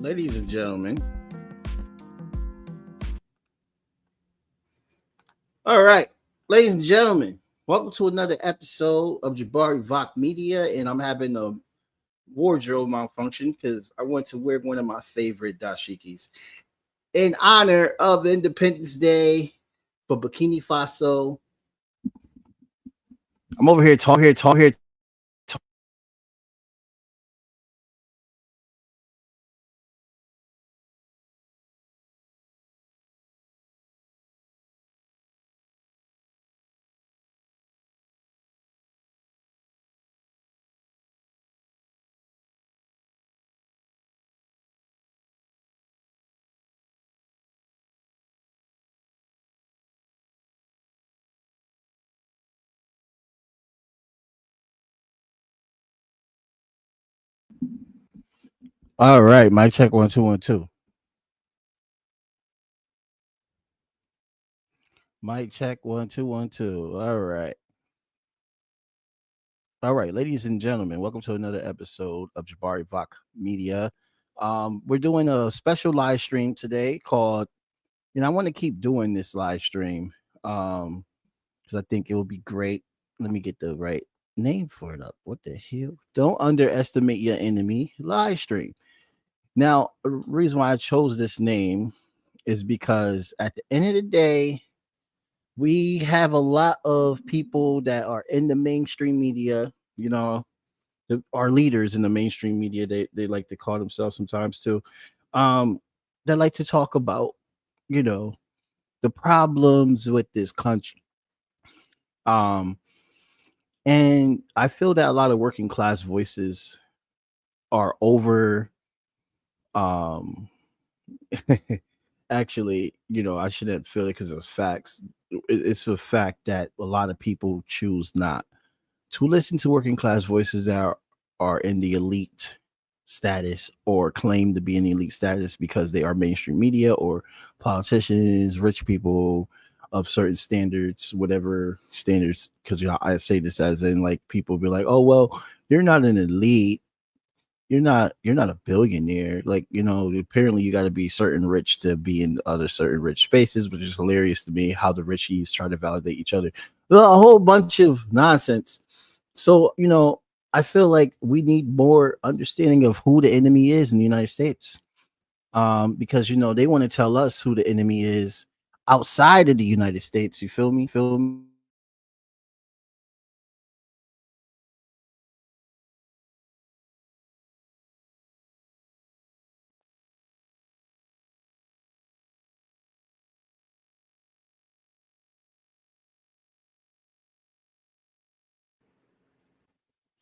Ladies and gentlemen. All right, ladies and gentlemen, welcome to another episode of Jabari Vok Media. And I'm having a wardrobe malfunction because I want to wear one of my favorite dashikis in honor of Independence Day for Burkina Faso. I'm over here talking. All right, mic check 1 2 1 2. Mic check 1 2 1 2. All right, ladies and gentlemen, welcome to another episode of Jabari Vok Media. We're doing a special live stream today called, I want to keep doing this live stream because I think it will be great. Let me get the right name for it up. What the hell? Don't underestimate your enemy live stream. Now, the reason why I chose this name is because at the end of the day, we have a lot of people that are in the mainstream media, our leaders in the mainstream media, they like to call themselves sometimes too. That like to talk about, the problems with this country. And I feel that a lot of working class voices are over actually, I shouldn't feel it because it's facts. It's a fact that a lot of people choose not to listen to working class voices that are in the elite status or claim to be in the elite status because they are mainstream media or politicians, rich people of certain standards, whatever standards. Because I say this as in like people be like, oh well, you're not an elite. You're not a billionaire. Like, apparently you got to be certain rich to be in other certain rich spaces, which is hilarious to me how the richies try to validate each other. A whole bunch of nonsense. So, I feel like we need more understanding of who the enemy is in the United States. Because they want to tell us who the enemy is outside of the United States. You feel me?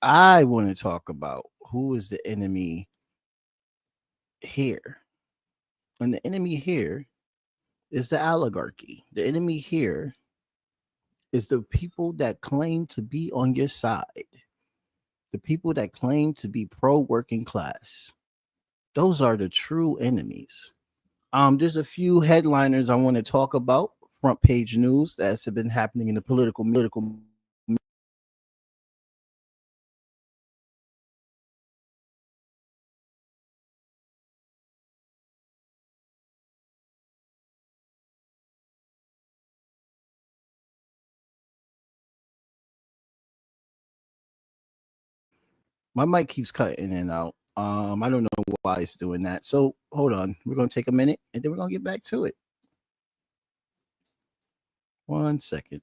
I want to talk about who is the enemy here. And the enemy here is the oligarchy. The enemy here is the people that claim to be on your side, the people that claim to be pro working class. Those are the true enemies. There's a few headliners I want to talk about, front page news that's been happening in the political. My mic keeps cutting in and out. I don't know why it's doing that. So hold on. We're gonna take a minute and then we're gonna get back to it. 1 second.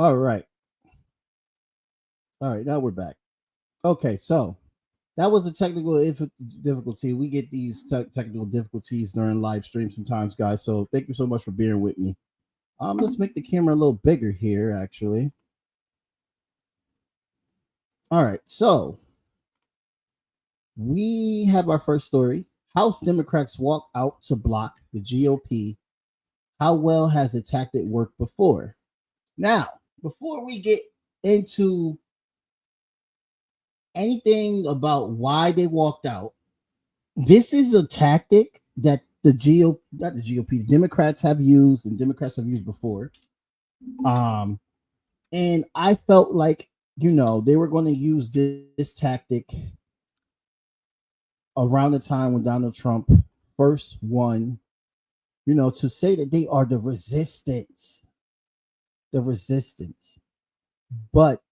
All right. All right. Now we're back. Okay. So that was a technical difficulty. We get these technical difficulties during live stream sometimes, guys. So thank you so much for bearing with me. Let's make the camera a little bigger here, actually. All right. So we have our first story. House Democrats walk out to block the GOP. How well has the tactic worked before? Now, before we get into anything about why they walked out, this is a tactic that the the Democrats have used and Democrats have used before. And I felt like, they were going to use this tactic around the time when Donald Trump first won, to say that they are the resistance. The resistance. But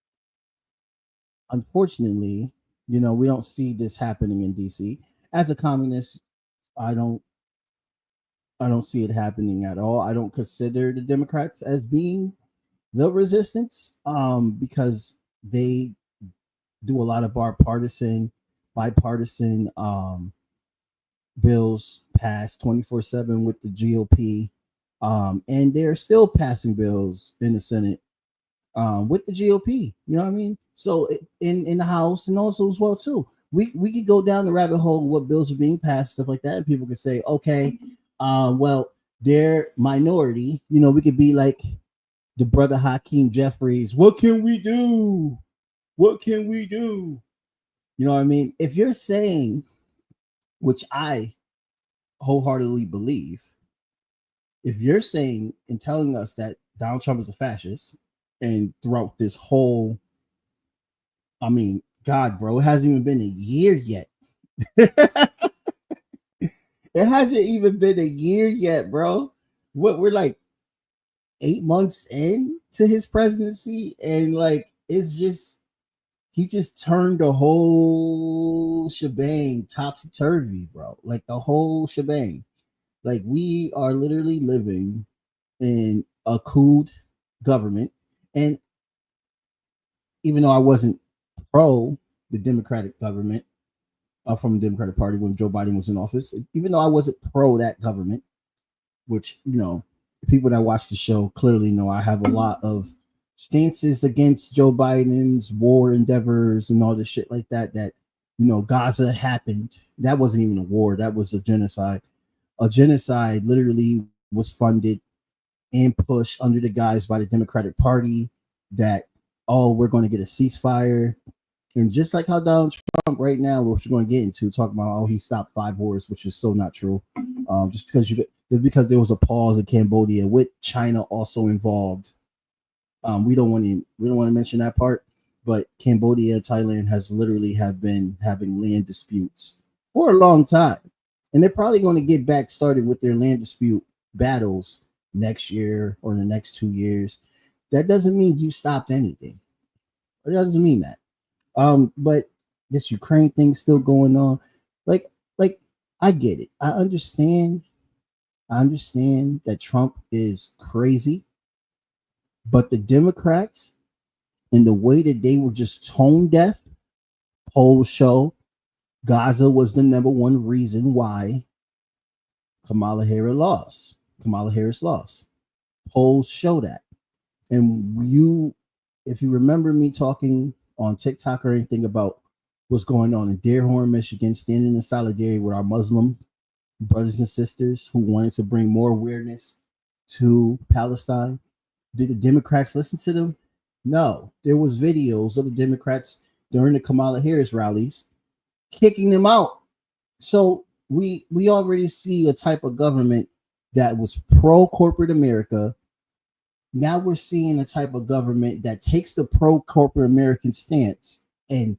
unfortunately, we don't see this happening in DC. As a communist, I don't see it happening at all. I don't consider the Democrats as being the resistance, because they do a lot of bipartisan bills passed 24/7 with the GOP, and they're still passing bills in the Senate with the GOP. You know what I mean? So in the House and also as well too. We could go down the rabbit hole of what bills are being passed, stuff like that, and people could say, okay, well, they're minority. We could be like the brother Hakeem Jeffries. What can we do? What can we do? You know what I mean? If you're saying, which I wholeheartedly believe, if you're saying and telling us that Donald Trump is a fascist, and throughout this whole, God, bro, it hasn't even been a year yet. It hasn't even been a year yet, bro. We're like 8 months in to his presidency, and like he just turned the whole shebang topsy-turvy, bro. Like the whole shebang. Like we are literally living in a coup government. And even though I wasn't pro the Democratic government, from the Democratic Party when Joe Biden was in office, even though I wasn't pro that government, which, people that watch the show clearly know I have a lot of stances against Joe Biden's war endeavors and all this shit like that, Gaza happened. That wasn't even a war. That was a genocide. A genocide literally was funded and pushed under the guise by the Democratic Party that, we're going to get a ceasefire. And just like how Donald Trump right now, which we're going to get into, talking about, he stopped 5 wars, which is so not true. Just because there was a pause in Cambodia with China also involved. We don't want to mention that part, but Cambodia and Thailand have been having land disputes for a long time, and they're probably going to get back started with their land dispute battles next year or the next 2 years. That doesn't mean you stopped anything. It doesn't mean that. But this Ukraine thing's still going on. Like I get it. I understand that Trump is crazy, but the Democrats, in the way that they were just tone deaf, polls show Gaza was the number one reason why Kamala Harris lost. Polls show that. And if you remember me talking on TikTok or anything about what's going on in Dearborn, Michigan, standing in solidarity with our Muslim brothers and sisters who wanted to bring more awareness to Palestine, did the Democrats listen to them? No. There was videos of the Democrats during the Kamala Harris rallies kicking them out. So we already see a type of government that was pro-corporate America. Now we're seeing a type of government that takes the pro-corporate American stance and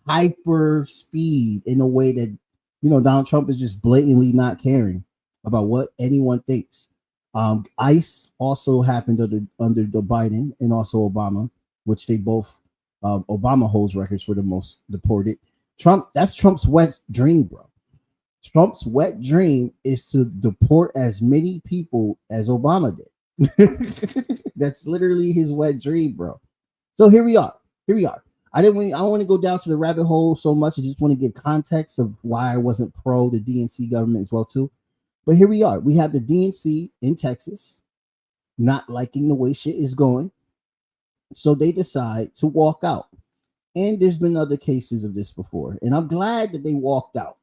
hyper speed in a way that, Donald Trump is just blatantly not caring about what anyone thinks. ICE also happened under the Biden and also Obama, which they both, Obama holds records for the most deported. That's Trump's wet dream, bro. Trump's wet dream is to deport as many people as Obama did. That's literally his wet dream, bro. So here we are. I don't want to go down to the rabbit hole so much. I just want to give context of why I wasn't pro the DNC government as well too. But here we are. We have the DNC in Texas not liking the way shit is going. So they decide to walk out. And there's been other cases of this before. And I'm glad that they walked out.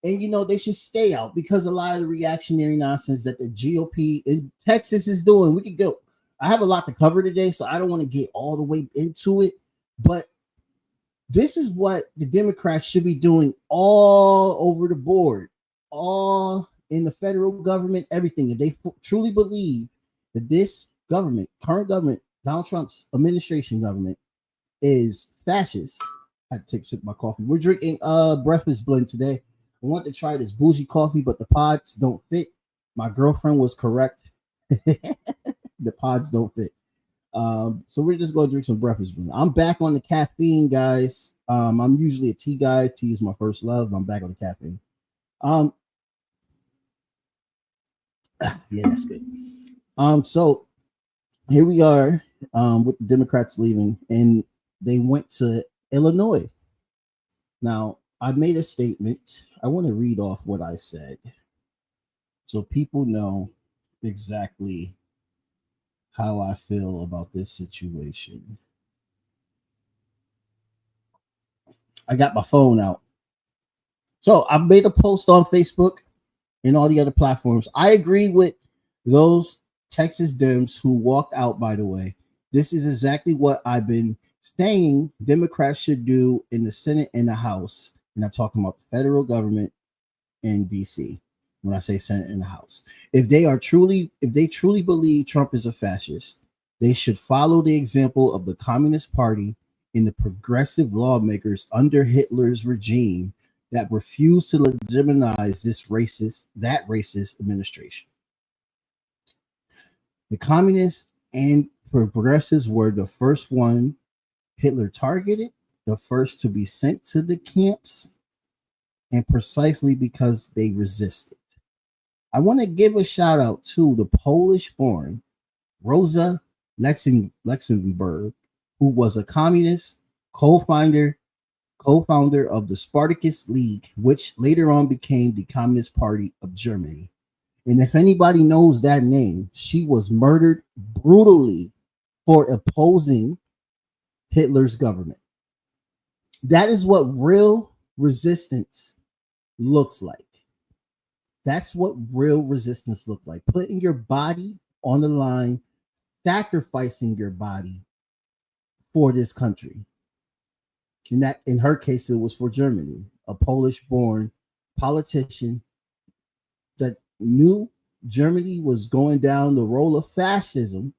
And, they should stay out because a lot of the reactionary nonsense that the GOP in Texas is doing, we could go. I have a lot to cover today, so I don't want to get all the way into it. But this is what the Democrats should be doing all over the board, all in the federal government, everything. If they truly believe that this government, current government, Donald Trump's administration government, is fascist. I had to take a sip of my coffee. We're drinking breakfast blend today. I want to try this bougie coffee, but the pods don't fit. My girlfriend was correct. The pods don't fit. So we're just gonna drink some breakfast blend. I'm back on the caffeine, guys. I'm usually a tea guy. Tea is my first love. I'm back on the caffeine. Yeah, that's good. So here we are with the Democrats leaving, and they went to Illinois. Now, I made a statement. I want to read off what I said so people know exactly how I feel about this situation. I got my phone out. So I made a post on Facebook and all the other platforms. I agree with those Texas Dems who walked out, by the way. This is exactly what I've been saying Democrats should do in the Senate and the House. And I'm talking about the federal government in DC. When I say Senate and the House, if they truly believe Trump is a fascist, they should follow the example of the Communist Party and the progressive lawmakers under Hitler's regime that refused to legitimize that racist administration. The communists and progressives were the first one Hitler targeted, the first to be sent to the camps, and precisely because they resisted. I want to give a shout out to the Polish-born Rosa Luxemburg, who was a communist, co-founder of the Spartacus League, which later on became the Communist Party of Germany. And if anybody knows that name, she was murdered brutally for opposing Hitler's government. That is what real resistance looks like. That's what real resistance looks like. Putting your body on the line, sacrificing your body for this country. And that, in her case, it was for Germany, a Polish-born politician that knew Germany was going down the road of fascism.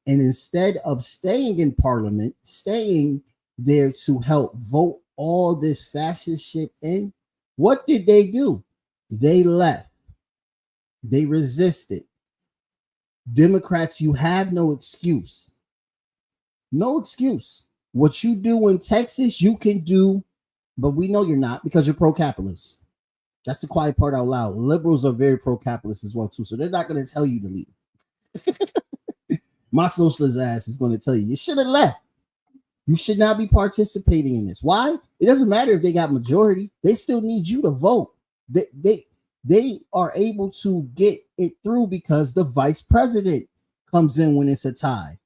And instead of staying in parliament, staying there to help vote all this fascist shit in, what did they do? They left. They resisted. Democrats, you have no excuse. No excuse. What you do in Texas, you can do, but we know you're not because you're pro-capitalist. That's the quiet part out loud. Liberals are very pro-capitalist as well, too, so they're not going to tell you to leave. My socialist ass is going to tell you should have left. You should not be participating in this. Why? It doesn't matter if they got majority. They still need you to vote. They are able to get it through because the vice president comes in when it's a tie.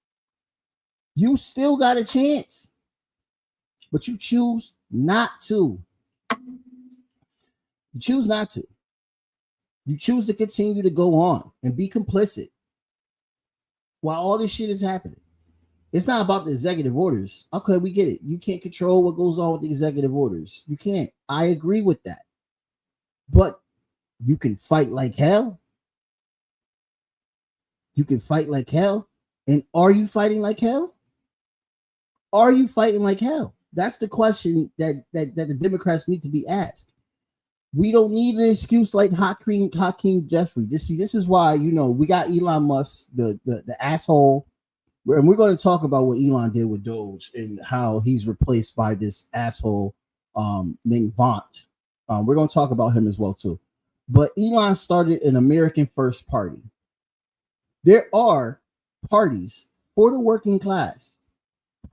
You still got a chance, but you choose not to. You choose not to. You choose to continue to go on and be complicit while all this shit is happening. It's not about the executive orders. Okay, we get it. You can't control what goes on with the executive orders. You can't. I agree with that. But you can fight like hell. You can fight like hell. And are you fighting like hell? Are you fighting like hell? That's the question that the Democrats need to be asked. We don't need an excuse like Hakeem Jeffrey. This is why, we got Elon Musk, the asshole. And we're going to talk about what Elon did with DOGE and how he's replaced by this asshole named Vaught. We're going to talk about him as well, too. But Elon started an American First Party. There are parties for the working class,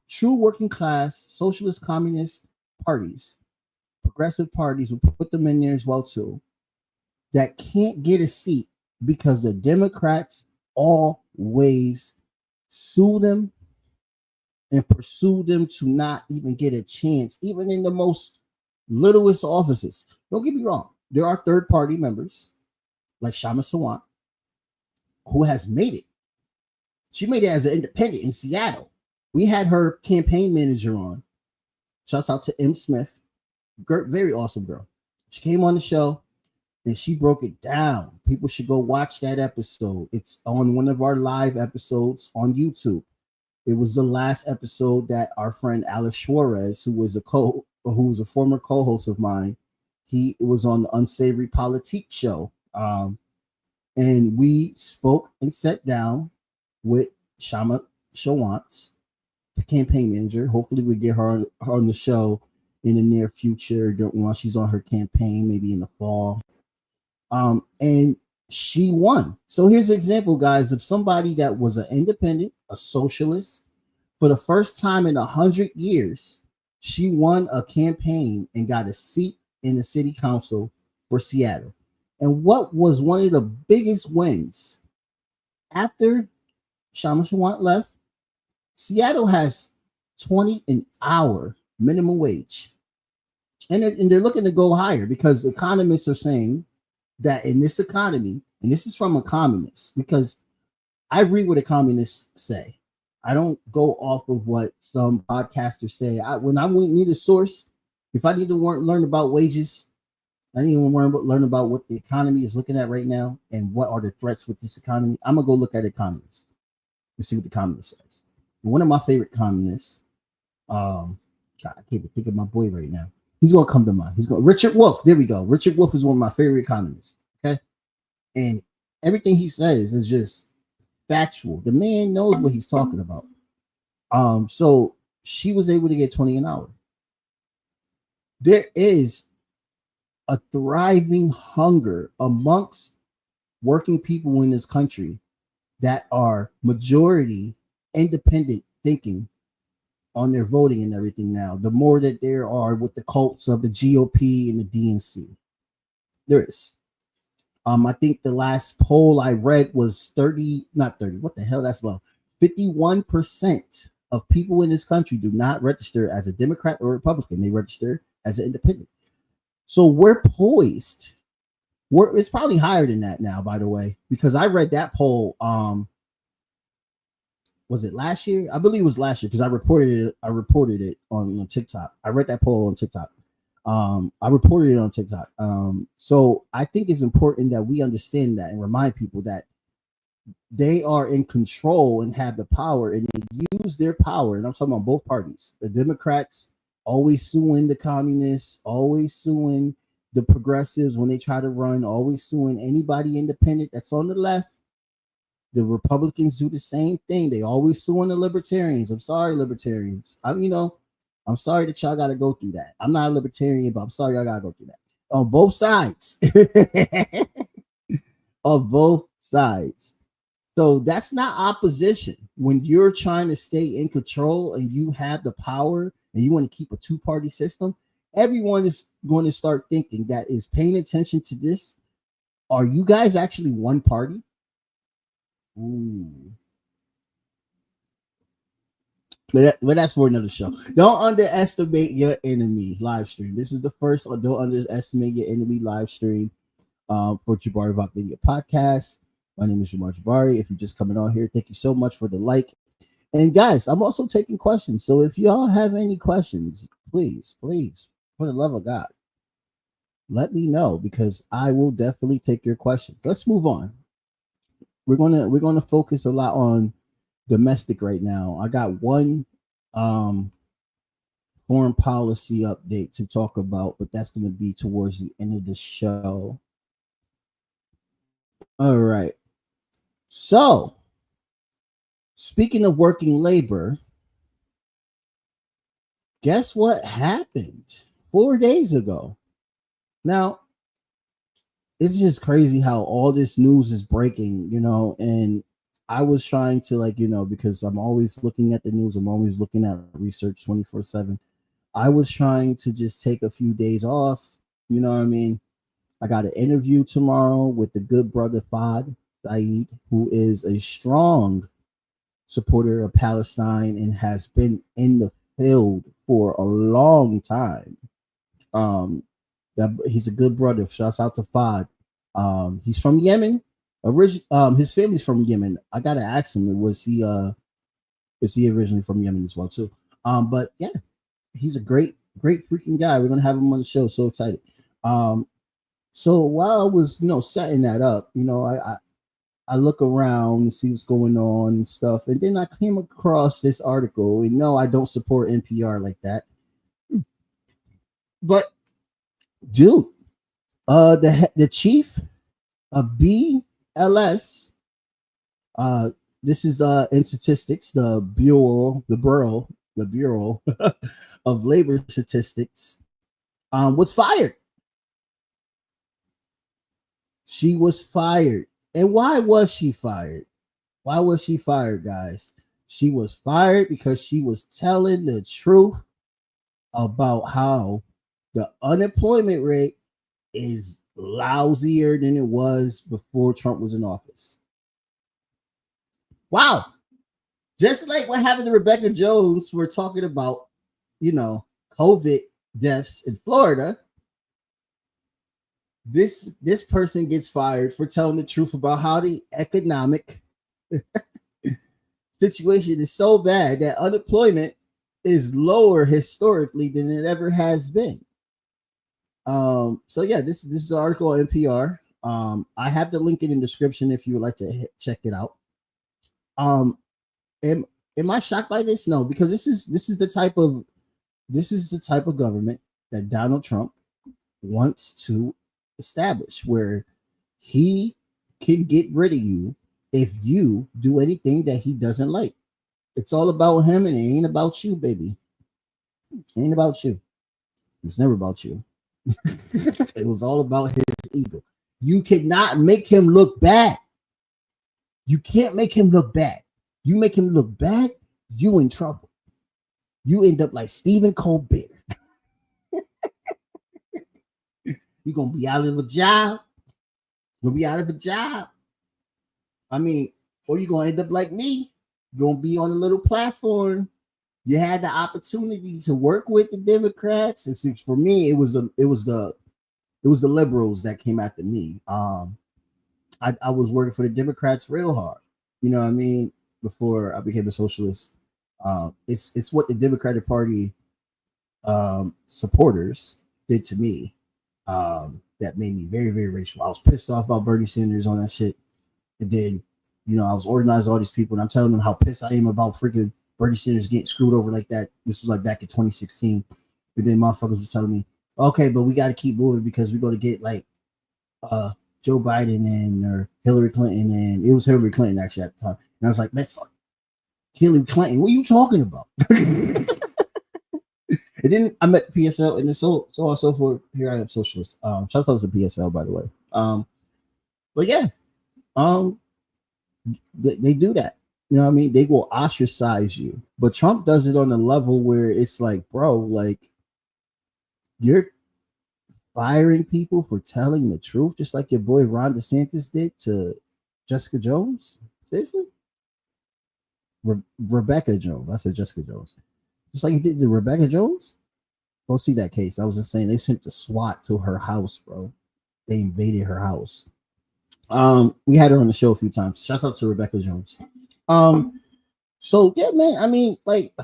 true working class, socialist, communist parties, progressive parties, will put them in there as well too, that can't get a seat because the Democrats always sue them and pursue them to not even get a chance, even in the most littlest offices. Don't get me wrong. There are third party members like Shama Sawant who has made it. She made it as an independent in Seattle. We had her campaign manager on. Shouts out to M. Smith. Very awesome girl. She came on the show and she broke it down. People should go watch that episode. It's on one of our live episodes on YouTube. It was the last episode that our friend Alex Suarez, who was a former co-host of mine, he was on the Unsavory Politique show. And we spoke and sat down with Shama Sawant, the campaign manager. Hopefully we get her on the show in the near future while she's on her campaign, maybe in the fall. And she won. So here's an example, guys, of somebody that was an independent, a socialist. For the first time in 100 years, she won a campaign and got a seat in the city council for Seattle. And what was one of the biggest wins after Shama Sawant left? Seattle has $20 an hour minimum wage. And they're looking to go higher because economists are saying that in this economy, and this is from a communist, because I read what economists say. I don't go off of what some podcasters say. When I need a source, if I need to learn about wages, I need to learn about what the economy is looking at right now and what are the threats with this economy. I'm going to go look at economists and see what the economist says. And one of my favorite economists, God, I can't even think of my boy right now. He's going to come to mind. Richard Wolff. There we go. Richard Wolff is one of my favorite economists. Okay. And everything he says is just factual. The man knows what he's talking about. So she was able to get 20 an hour. There is a thriving hunger amongst working people in this country that are majority independent thinking on their voting and everything now. The more that there are with the cults of the GOP and the DNC. There is. I think the last poll I read was 30, not 30. What the hell? That's low. 51% of people in this country do not register as a Democrat or Republican. They register as an independent. So we're poised. It's probably higher than that now, by the way, because I read that poll. Was it last year? I believe it was last year because I reported it on TikTok. I read that poll on TikTok. I reported it on TikTok. So I think it's important that we understand that and remind people that they are in control and have the power, and they use their power. And I'm talking about both parties. The Democrats always suing the communists, always suing the progressives when they try to run, always suing anybody independent that's on the left. The Republicans do the same thing. They always suing the libertarians. I'm sorry, libertarians. I'm sorry that y'all got to go through that. I'm not a libertarian, but I'm sorry y'all got to go through that. On both sides. On both sides. So that's not opposition. When you're trying to stay in control and you have the power and you want to keep a two-party system, everyone is going to start thinking that is paying attention to this. Are you guys actually one party? Ooh. But that's for another show. Don't underestimate your enemy live stream. This is the first, or don't underestimate your enemy live stream for Jabari Vok Media Podcast. My name is Jamar Jabari. If you're just coming on here, thank you so much for the like. And guys, I'm also taking questions. So if y'all have any questions, please, for the love of God, let me know because I will definitely take your questions. Let's move on. We're gonna focus a lot on domestic right now. I got one foreign policy update to talk about, but that's going to be towards the end of the show. All right. So, speaking of working labor, guess what happened 4 days ago? Now, it's just crazy how all this news is breaking, and I was trying to, like, because I'm always looking at the news, I'm always looking at research 24/7. I was trying to just take a few days off. You know what I mean? I got an interview tomorrow with the good brother Fad Saeed, who is a strong supporter of Palestine and has been in the field for a long time. He's a good brother. Shouts out to Fad. He's from Yemen. His family's from Yemen. I gotta ask him, is he originally from Yemen as well too? But yeah, he's a great freaking guy. We're gonna have him on the show. So excited. So while I was, setting that up, I look around and see what's going on and stuff, and then I came across this article. And no, I don't support NPR like that, but dude, the chief of BLS, this is in statistics, the Bureau of Labor Statistics, was fired. She was fired. And why was she fired? Why was she fired, guys? She was fired because she was telling the truth about how the unemployment rate is lousier than it was before Trump was in office. Wow. Just like what happened to Rebecca Jones for talking about, COVID deaths in Florida. This person gets fired for telling the truth about how the economic situation is so bad that unemployment is lower historically than it ever has been. So yeah, this is an article on NPR. I have the link in the description if you would like to check it out. Am I shocked by this? No, because this is the type of government that Donald Trump wants to establish, where he can get rid of you if you do anything that he doesn't like. It's all about him, and it ain't about you, baby. It ain't about you. It was never about you. It was all about his ego. You cannot make him look bad. You can't make him look bad. You make him look bad, you in trouble. You end up like Stephen Colbert. You're gonna be out of a job. You're gonna be out of a job. I mean, or you're gonna end up like me. You're gonna be on a little platform. You had the opportunity to work with the Democrats. And for me, it was the liberals that came after me. I was working for the Democrats real hard. You know what I mean? Before I became a socialist. It's what the Democratic Party supporters did to me. That made me very, very racial. I was pissed off about Bernie Sanders on that shit. And then, I was organizing all these people, and I'm telling them how pissed I am about freaking Bernie Sanders getting screwed over like that. This was like back in 2016. And then motherfuckers was telling me, okay, but we got to keep moving because we're going to get like Joe Biden or Hillary Clinton. And it was Hillary Clinton actually at the time. And I was like, man, fuck Hillary Clinton. What are you talking about? And then I met PSL, and so on and so forth. Here I am, socialist. Shout out to PSL, by the way. But yeah, they do that. You know what I mean? They will ostracize you. But Trump does it on a level where it's like, bro, like you're firing people for telling the truth, just like your boy Ron DeSantis did to Jessica Jones. Seriously? Rebecca Jones. I said Jessica Jones. Just like you did to Rebecca Jones. Go see that case. I was just saying they sent the SWAT to her house, bro. They invaded her house. We had her on the show a few times. Shout out to Rebecca Jones. So yeah, man. I mean, like,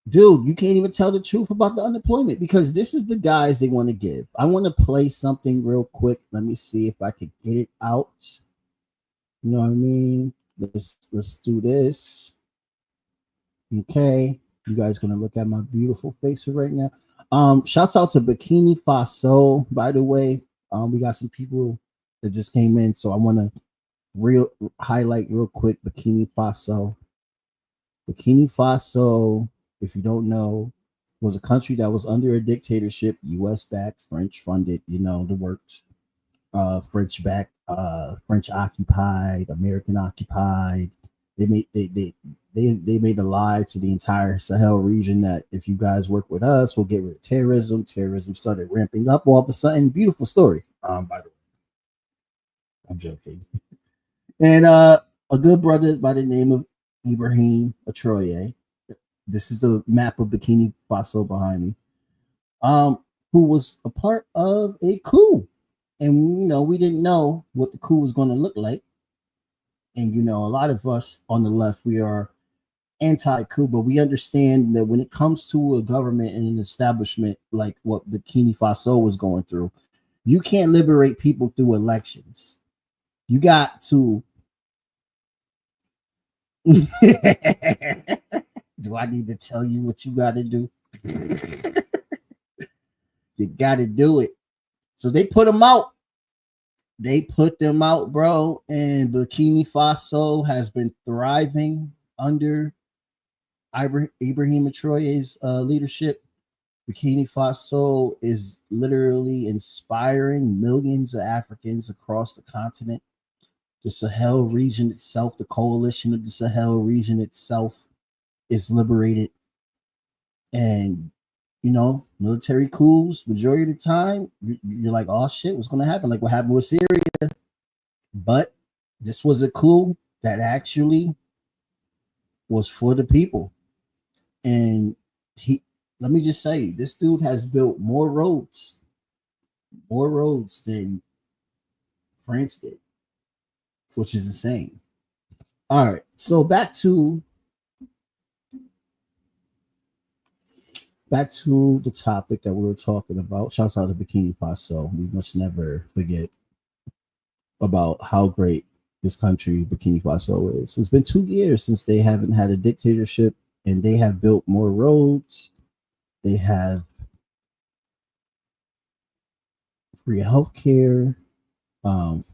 dude, you can't even tell the truth about the unemployment because this is the guys they want to give. I want to play something real quick. Let me see if I can get it out. You know what I mean? Let's do this. Okay, you guys gonna look at my beautiful face right now. Shouts out to Bikini Faso, by the way. We got some people that just came in, so I want to highlight real quick Bikini Faso. Bikini Faso, if you don't know, was a country that was under a dictatorship, U.S. backed, French funded, the works. French backed French occupied, American occupied. They made a lie to the entire Sahel region that if you guys work with us, we'll get rid of terrorism. Terrorism started ramping up all of a sudden. Beautiful story. By the way, I'm joking. And a good brother by the name of Ibrahim Atroye. This is the map of Burkina Faso behind me. Who was a part of a coup. And we didn't know what the coup was going to look like. And a lot of us on the left, we are anti-coup, but we understand that when it comes to a government and an establishment like what Burkina Faso was going through, you can't liberate people through elections. You got to. Do I need to tell you what you got to do? You got to do it. So they put them out. They put them out, bro. And Burkina Faso has been thriving under Ibrahim Traore's leadership. Burkina Faso is literally inspiring millions of Africans across the continent. The Sahel region itself, the coalition of the Sahel region itself, is liberated. And military coups, majority of the time, you're like, oh shit, what's going to happen? Like what happened with Syria. But this was a coup that actually was for the people. And let me just say, this dude has built more roads than France did, which is insane. All right, so back to the topic that we were talking about. Shouts out to Burkina Faso. We must never forget about how great this country, Burkina Faso, is. It's been 2 years since they haven't had a dictatorship, and they have built more roads. They have free healthcare,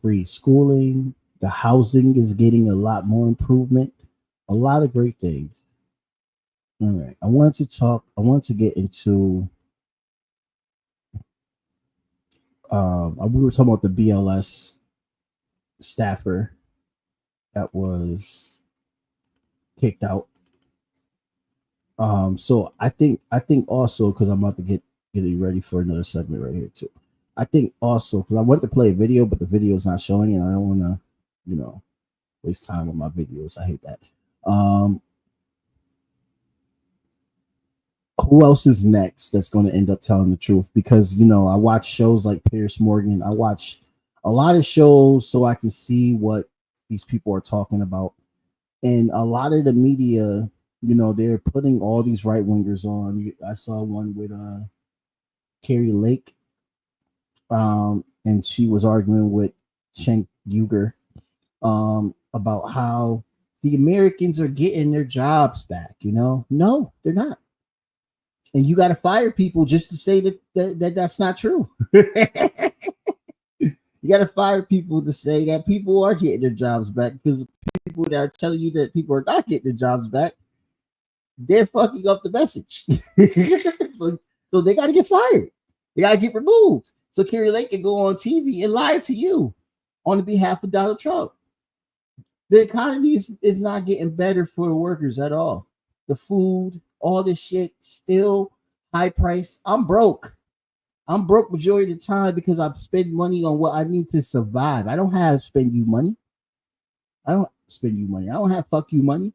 free schooling. The housing is getting a lot more improvement. A lot of great things. All right. I want to get into we were talking about the BLS staffer that was kicked out. So I think also, because I'm about to get it ready for another segment right here too. I think also because I went to play a video, but the video is not showing, and I don't want to, waste time with my videos. I hate that. Who else is next that's going to end up telling the truth? Because I watch shows like Piers Morgan. I watch a lot of shows so I can see what these people are talking about, and a lot of the media, they're putting all these right wingers on. I saw one with Carrie Lake, and she was arguing with Cenk Uygur about how the Americans are getting their jobs back. No, they're not. And you got to fire people just to say that's not true. You got to fire people to say that people are getting their jobs back, because people that are telling you that people are not getting their jobs back, they're fucking up the message. So they got to get fired. They got to get removed. So Carrie Lake can go on TV and lie to you on the behalf of Donald Trump. The economy is not getting better for the workers at all. The food, all this shit, still high price. I'm broke majority of the time because I spend money on what I need to survive. I don't have spend you money. I don't spend you money. I don't have fuck you money.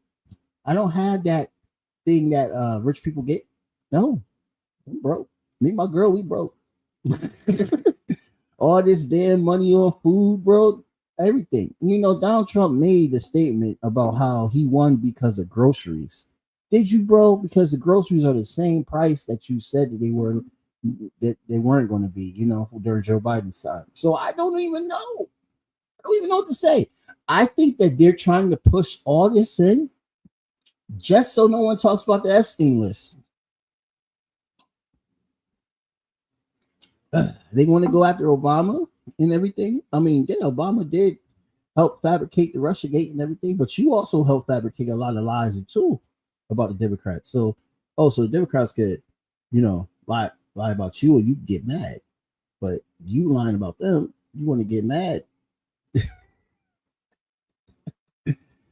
I don't have that thing that rich people get. No, I'm broke. Me and my girl, we broke. All this damn money on food, bro. Everything. Donald Trump made a statement about how he won because of groceries. Did you, bro? Because the groceries are the same price that you said that they weren't going to be, during Joe Biden's time. So I don't even know. I don't even know what to say. I think that they're trying to push all this in just so no one talks about the Epstein list. They want to go after Obama and everything. I mean, yeah, Obama did help fabricate the Russiagate and everything, but you also helped fabricate a lot of lies too about the Democrats. So the Democrats could, lie about you and you get mad. But you lying about them, you want to get mad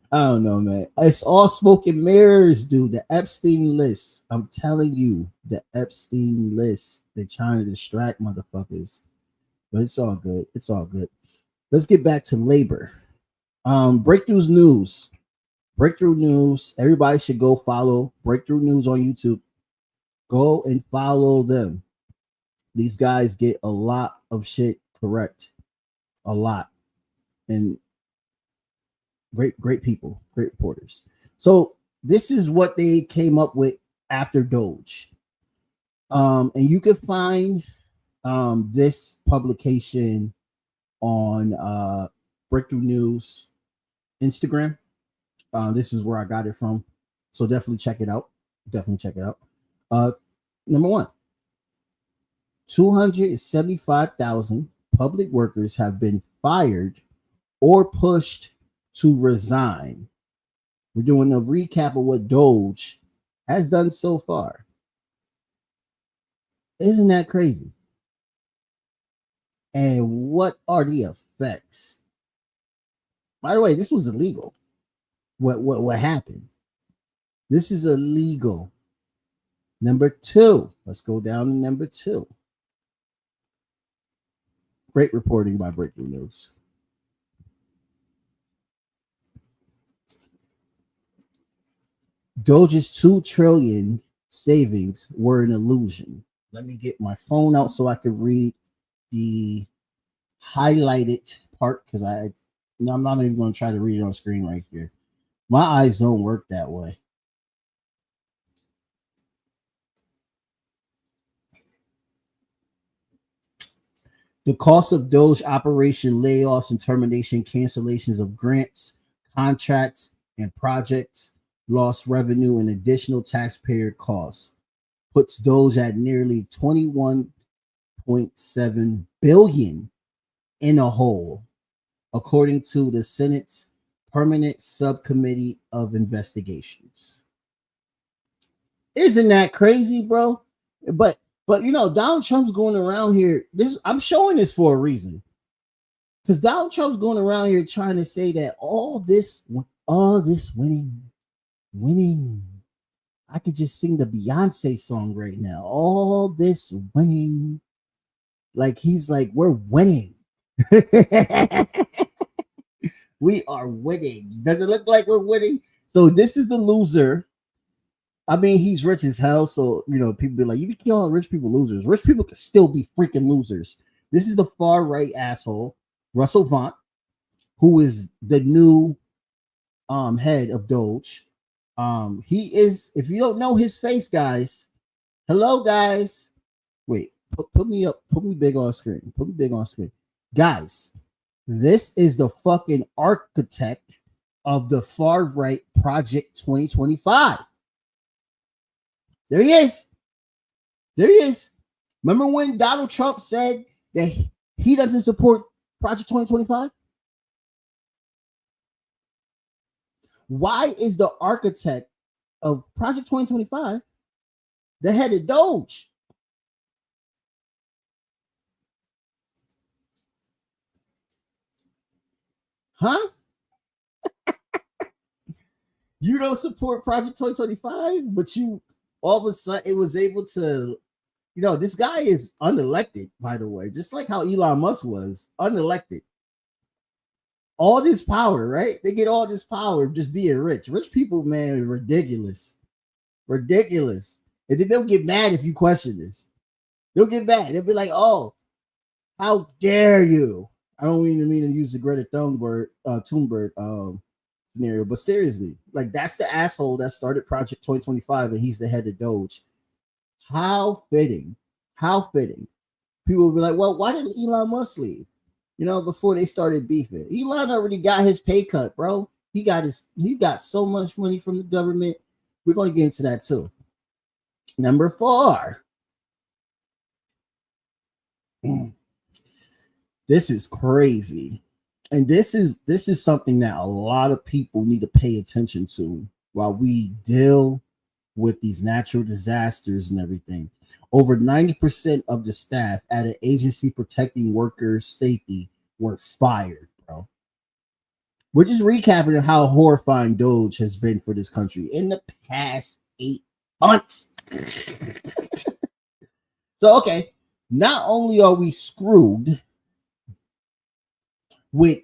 I don't know, man. It's all smoke and mirrors, dude. The Epstein list. I'm telling you, the Epstein list. They're trying to distract motherfuckers. But it's all good. It's all good. Let's get back to labor. Breakthrough news. Breakthrough news. Everybody should go follow Breakthrough News on YouTube. Go and follow them. These guys get a lot of shit correct. A lot. And great people, great reporters. So this is what they came up with after DOGE. And you can find this publication on Breakthrough News Instagram. This is where I got it from. So definitely check it out. Number one, 275,000 public workers have been fired or pushed to resign. We're doing a recap of what DOGE has done so far. Isn't that crazy? And what are the effects? By the way, this was illegal. What happened? This is illegal. Number two. Let's go down to number two. Great reporting by Breakthrough News. DOGE's $2 trillion savings were an illusion. Let me get my phone out so I can read the highlighted part because I'm not even going to try to read it on screen right here. My eyes don't work that way. The cost of DOGE operation layoffs and termination, cancellations of grants, contracts, and projects, lost revenue, and additional taxpayer costs puts DOGE at nearly $21.7 billion in a hole, according to the Senate's Permanent Subcommittee of Investigations. Isn't that crazy, bro? But you know, Donald Trump's going around here. I'm showing this for a reason. Because Donald Trump's going around here trying to say that all this winning. I could just sing the Beyonce song right now. All this winning. Like he's like, we're winning. We are winning. Does it look like we're winning? So this is the loser. I mean, he's rich as hell. So, you know, people be like, you be calling rich people losers. Rich people can still be freaking losers. This is the far right asshole, Russell Vaught, who is the new head of DOGE. He is, if you don't know his face, guys, hello, guys. Wait, put me up. Put me big on screen. Put me big on screen. Guys, this is the fucking architect of the far right Project 2025. There he is. There he is. Remember when Donald Trump said that he doesn't support Project 2025? Why is the architect of Project 2025 the head of DOGE? Huh? You don't support Project 2025, but you all of a sudden it was able to, you know, this guy is unelected, by the way, just like how Elon Musk was unelected. All this power, right? They get all this power just being rich. Rich people, man, are ridiculous. Ridiculous. And then they'll get mad if you question this. They'll get mad. They'll be like, oh, how dare you? I don't even mean to use the Greta Thunberg scenario, but seriously, like that's the asshole that started Project 2025 and he's the head of DOGE. How fitting. How fitting. People will be like, well, why did Elon Musk leave? You know, before they started beefing. Elon already got his pay cut, bro. He got so much money from the government. We're going to get into that too. Number 4. This is crazy. And this is something that a lot of people need to pay attention to while we deal with these natural disasters and everything. Over 90% of the staff at an agency protecting workers' safety were fired, bro. We're just recapping how horrifying DOGE has been for this country in the past 8 months. So, okay, not only are we screwed with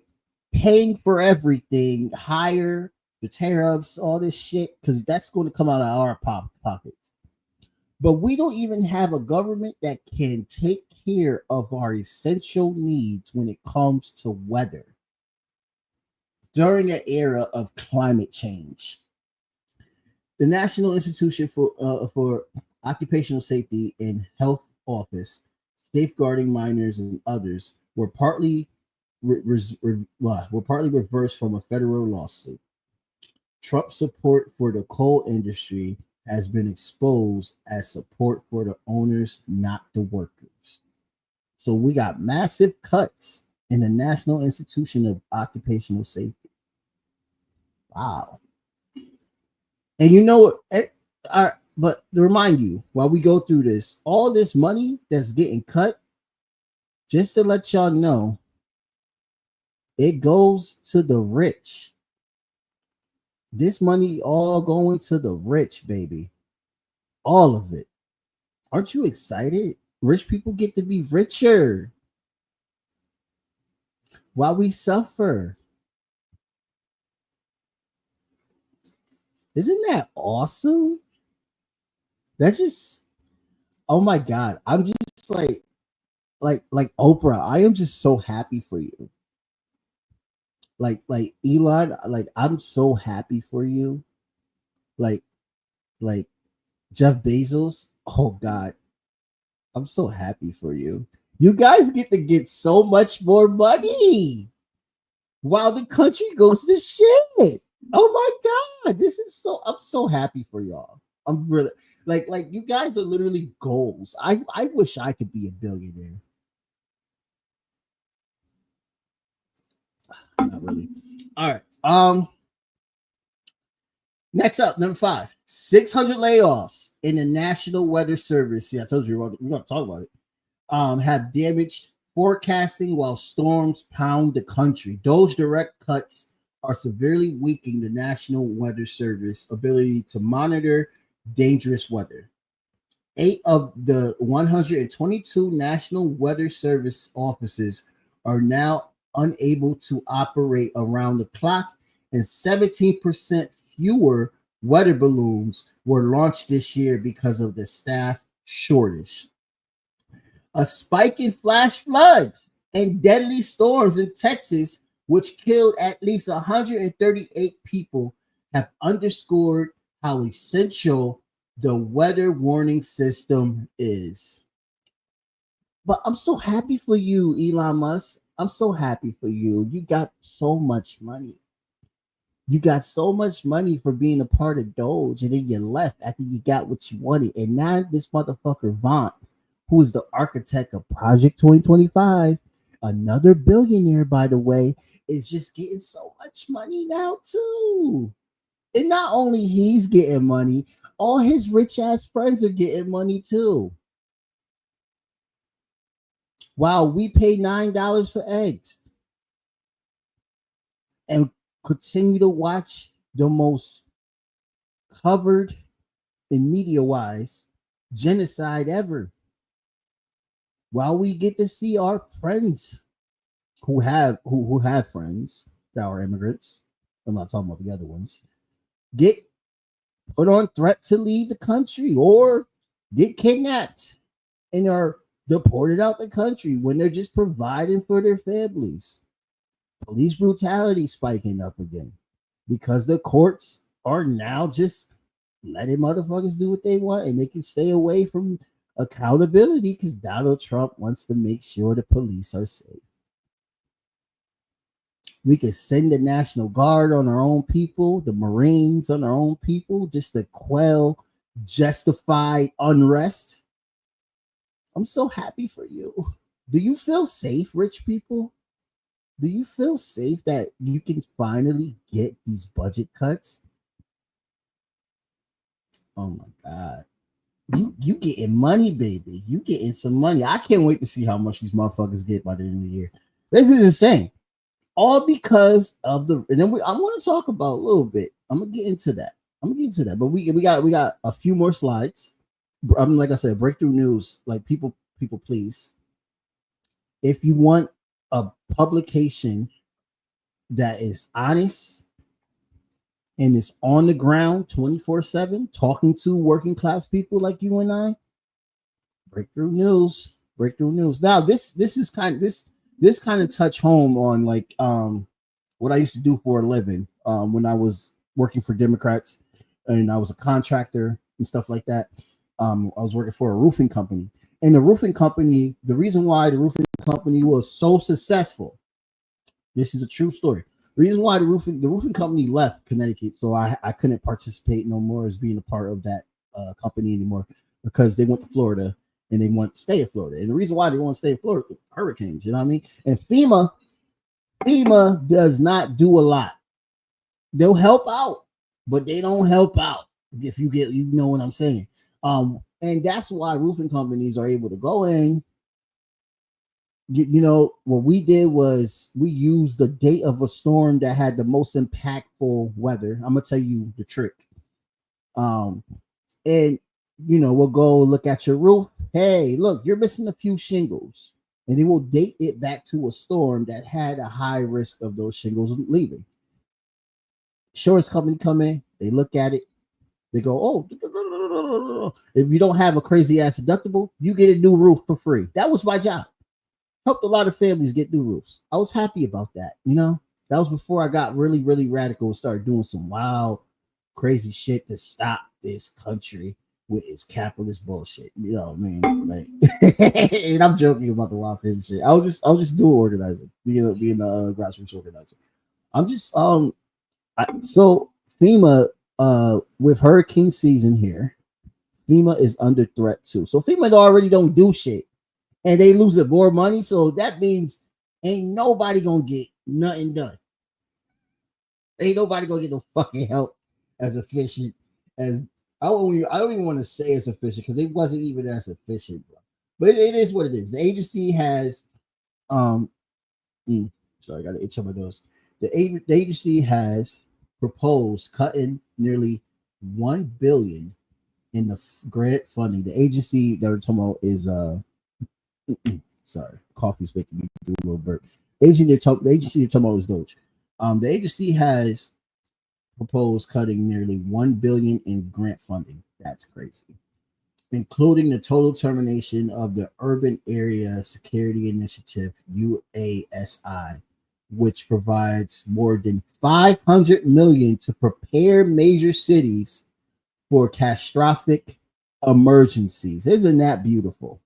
paying for everything, higher the tariffs, all this shit, because that's going to come out of our pockets. But we don't even have a government that can take care of our essential needs when it comes to weather during an era of climate change. The National Institution for Occupational Safety and Health Office, safeguarding miners and others, were partly reversed from a federal lawsuit. Trump's support for the coal industry has been exposed as support for the owners, not the workers. So we got massive cuts in the National Institution of Occupational Safety. Wow. And you know what? But to remind you, while we go through this, all this money that's getting cut, just to let y'all know, it goes to the rich. This money all going to the rich, baby. All of it. Aren't you excited? Rich people get to be richer while we suffer. Isn't that awesome? That just, oh my God. I'm just like Oprah. I am just so happy for you. Like Elon, like I'm so happy for you. Like Jeff Bezos. Oh God. I'm so happy for you. You guys get to get so much more money while the country goes to shit. Oh my God. I'm so happy for y'all. I'm really like you guys are literally goals. I wish I could be a billionaire. Not really. All right. Next up, number 5, 600 layoffs in the National Weather Service. Yeah, I told you we're going to talk about it. Have damaged forecasting while storms pound the country. Those direct cuts are severely weakening the National Weather Service ability to monitor dangerous weather. 8 of the 122 National Weather Service offices are now unable to operate around the clock, and 17% fewer weather balloons were launched this year because of the staff shortage. A spike in flash floods and deadly storms in Texas, which killed at least 138 people, have underscored how essential the weather warning system is. But I'm so happy for you, Elon Musk. I'm so happy for you. You got so much money. You got so much money for being a part of DOGE, and then you left after you got what you wanted. And now this motherfucker Vaughn, who is the architect of Project 2025, another billionaire, by the way, is just getting so much money now too. And not only he's getting money, all his rich ass friends are getting money too. Wow, we pay $9 for eggs and continue to watch the most covered in media-wise genocide ever. While we get to see our friends who have friends that are immigrants, I'm not talking about the other ones, get put on threat to leave the country or get kidnapped and are deported out the country when they're just providing for their families. Police brutality spiking up again because the courts are now just letting motherfuckers do what they want and they can stay away from accountability because Donald Trump wants to make sure the police are safe. We could send the National Guard on our own people, the Marines on our own people, just to quell justified unrest. I'm so happy for you. Do you feel safe, rich people? Do you feel safe that you can finally get these budget cuts? Oh my God. You getting money, baby. You getting some money. I can't wait to see how much these motherfuckers get by the end of the year. This is insane. all because of the. And then I want to talk about a little bit. I'm gonna get into that. But we got a few more slides. Like I said, breakthrough news. Like people, please. If you want a publication that is honest and is on the ground 24/7, talking to working class people like you and I, breakthrough news. Now this kind of touch home on like what I used to do for a living when I was working for Democrats and I was a contractor and stuff like that. I was working for a roofing company, and the reason why the roofing company was so successful, this is a true story. The reason why the roofing company left Connecticut, so I couldn't participate no more as being a part of that company anymore, because they went to Florida and they want to stay in Florida. And the reason why they want to stay in Florida is hurricanes, you know what I mean? And FEMA does not do a lot. They'll help out, but they don't help out, if you know what I'm saying. And that's why roofing companies are able to go in. You know, what we did was we used the date of a storm that had the most impactful weather. I'm gonna tell you the trick. And you know, we'll go look at your roof. Hey, look, you're missing a few shingles, and they will date it back to a storm that had a high risk of those shingles leaving. Insurance company come in, they look at it, they go, oh, if you don't have a crazy ass deductible, you get a new roof for free. That was my job. Helped a lot of families get new roofs. I was happy about that. You know, that was before I got really, really radical and started doing some wild, crazy shit to stop this country with its capitalist bullshit. You know what I mean? Like, and I'm joking about the wild crazy shit. I was just doing organizing, being a grassroots organizer. I'm just so FEMA with hurricane season here, FEMA is under threat too. So FEMA already don't do shit, and they losing more money. So that means ain't nobody gonna get nothing done. Ain't nobody gonna get no fucking help as efficient as I don't even want to say as efficient, because it wasn't even as efficient, bro. But it is what it is. The agency has sorry, I got to itch on my nose. The agency has proposed cutting nearly $1 billion in the grant funding. The agency that we're talking about is sorry, coffee's making me do a little burp. The agency you're talking about is DOGE. The agency has proposed cutting nearly $1 billion in grant funding. That's crazy, including the total termination of the Urban Area Security Initiative (UASI), which provides more than $500 million to prepare major cities for catastrophic emergencies. Isn't that beautiful?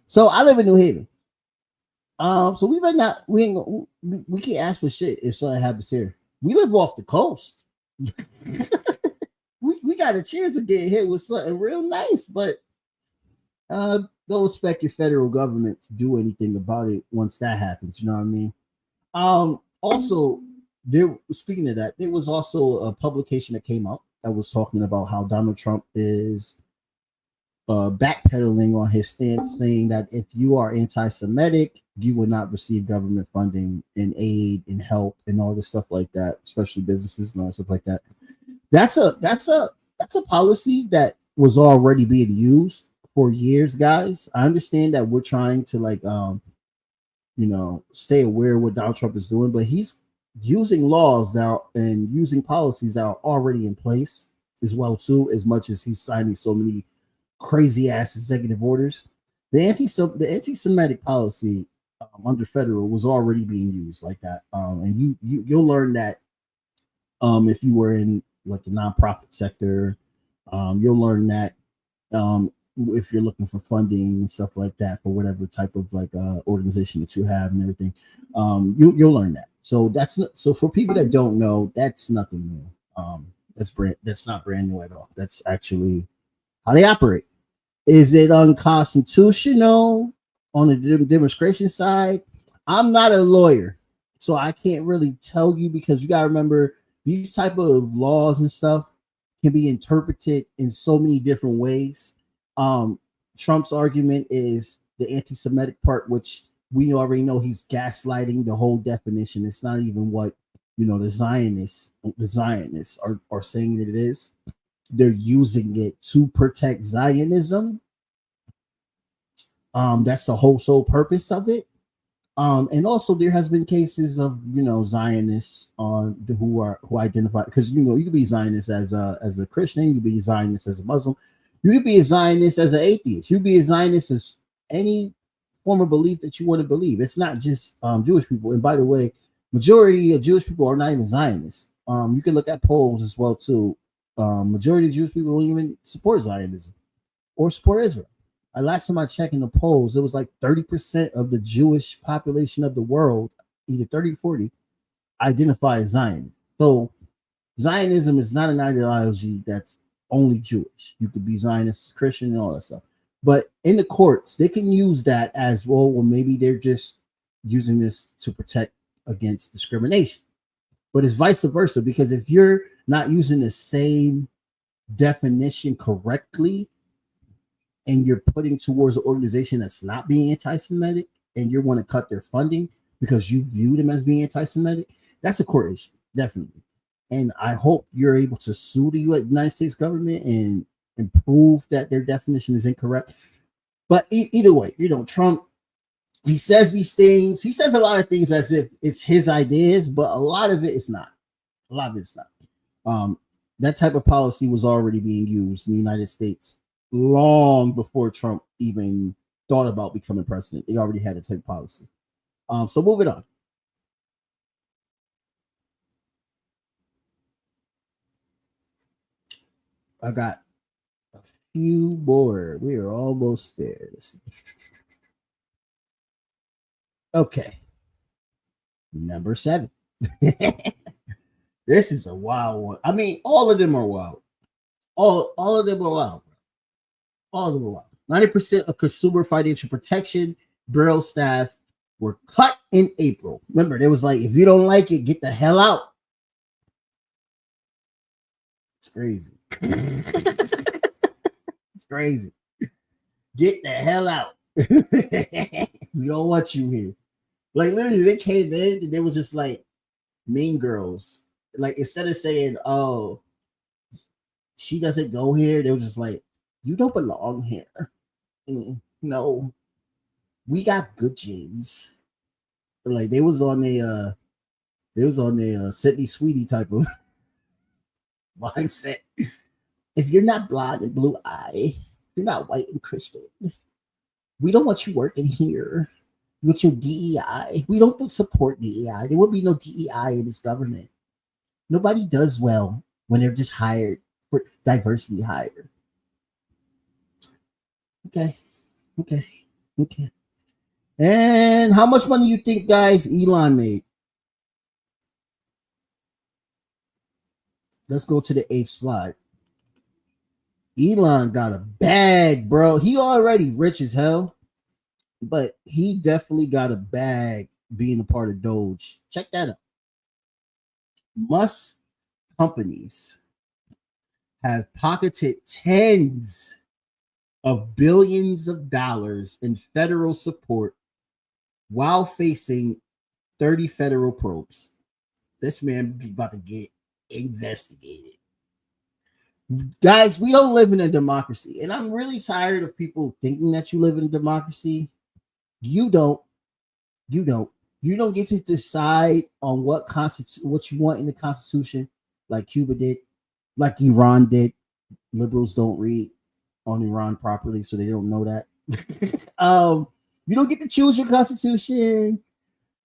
So I live in New Haven. So we can't ask for shit if something happens here. We live off the coast. we got a chance of getting hit with something real nice, but don't expect your federal government to do anything about it once that happens. You know what I mean? Also, speaking of that, there was also a publication that came out that was talking about how Donald Trump is backpedaling on his stance, saying that if you are anti-Semitic, you will not receive government funding and aid and help and all this stuff like that, especially businesses and all stuff like that. That's a policy that was already being used for years, guys. I understand that we're trying to stay aware of what Donald Trump is doing, but he's using laws and using policies that are already in place as well too, as much as he's signing so many crazy ass executive orders. The anti-Semitic policy under federal was already being used like that, and you'll learn that if you were in like the nonprofit sector, you'll learn that if you're looking for funding and stuff like that for whatever type of organization that you have and everything, you'll learn that. So so for people that don't know, that's nothing new. That's not brand new at all. That's actually how they operate. Is it unconstitutional on the demonstration side? I'm not a lawyer, so I can't really tell you, because you gotta remember these type of laws and stuff can be interpreted in so many different ways. Trump's argument is the anti-Semitic part, which we already know he's gaslighting the whole definition. It's not even what the Zionists are saying that it is. They're using it to protect Zionism. That's the whole sole purpose of it. And also there has been cases of Zionists who identify, because you can be Zionist as a Christian, you can be a Zionist as a Muslim, you can be a Zionist as an atheist, you can be a Zionist as any form of belief that you want to believe. It's not just Jewish people. And by the way, majority of Jewish people are not even Zionists. You can look at polls as well too. Majority of Jewish people don't even support Zionism or support Israel. Last time I checked in the polls, it was like 30% of the Jewish population of the world, either 30 or 40, identify as Zionist. So Zionism is not an ideology that's only Jewish. You could be Zionist, Christian, and all that stuff. But in the courts, they can use that as well. Well, maybe they're just using this to protect against discrimination. But it's vice versa, because if you're not using the same definition correctly, and you're putting towards an organization that's not being anti-Semitic, and you want to cut their funding because you view them as being anti-Semitic, that's a court issue, definitely. And I hope you're able to sue the United States government and prove that their definition is incorrect. But either way, Trump, he says these things. He says a lot of things as if it's his ideas, but a lot of it is not. A lot of it's not. That type of policy was already being used in the United States long before Trump even thought about becoming president. They already had a type of policy. So moving on. I got a few more. We are almost there. Okay. Number 7. This is a wild one. I mean, all of them are wild. All of them are wild. All of them are wild. 90% of Consumer Financial Protection Bureau staff were cut in April. Remember, they was like, if you don't like it, get the hell out. It's crazy. It's crazy. Get the hell out. We don't want you here. Like, literally, they came in and they was just like Mean Girls. Like, instead of saying, oh, she doesn't go here, they were just like, you don't belong here. No, we got good genes. Like, they was on the Sydney Sweetie type of mindset. If you're not blonde and blue eye, you're not white and Christian, we don't want you working here with your DEI. We don't support DEI. There will be no DEI in this government. Nobody does well when they're just hired for diversity hire. Okay. And how much money you think, guys, Elon made? Let's go to the 8th slide. Elon got a bag, bro. He already rich as hell, but he definitely got a bag being a part of DOGE. Check that out. Musk companies have pocketed tens of billions of dollars in federal support while facing 30 federal probes. This man is about to get investigated. Guys, we don't live in a democracy, and I'm really tired of people thinking that you live in a democracy. You don't get to decide on what you want in the Constitution, like Cuba did, like Iran did. Liberals don't read on Iran properly, so they don't know that. You don't get to choose your Constitution.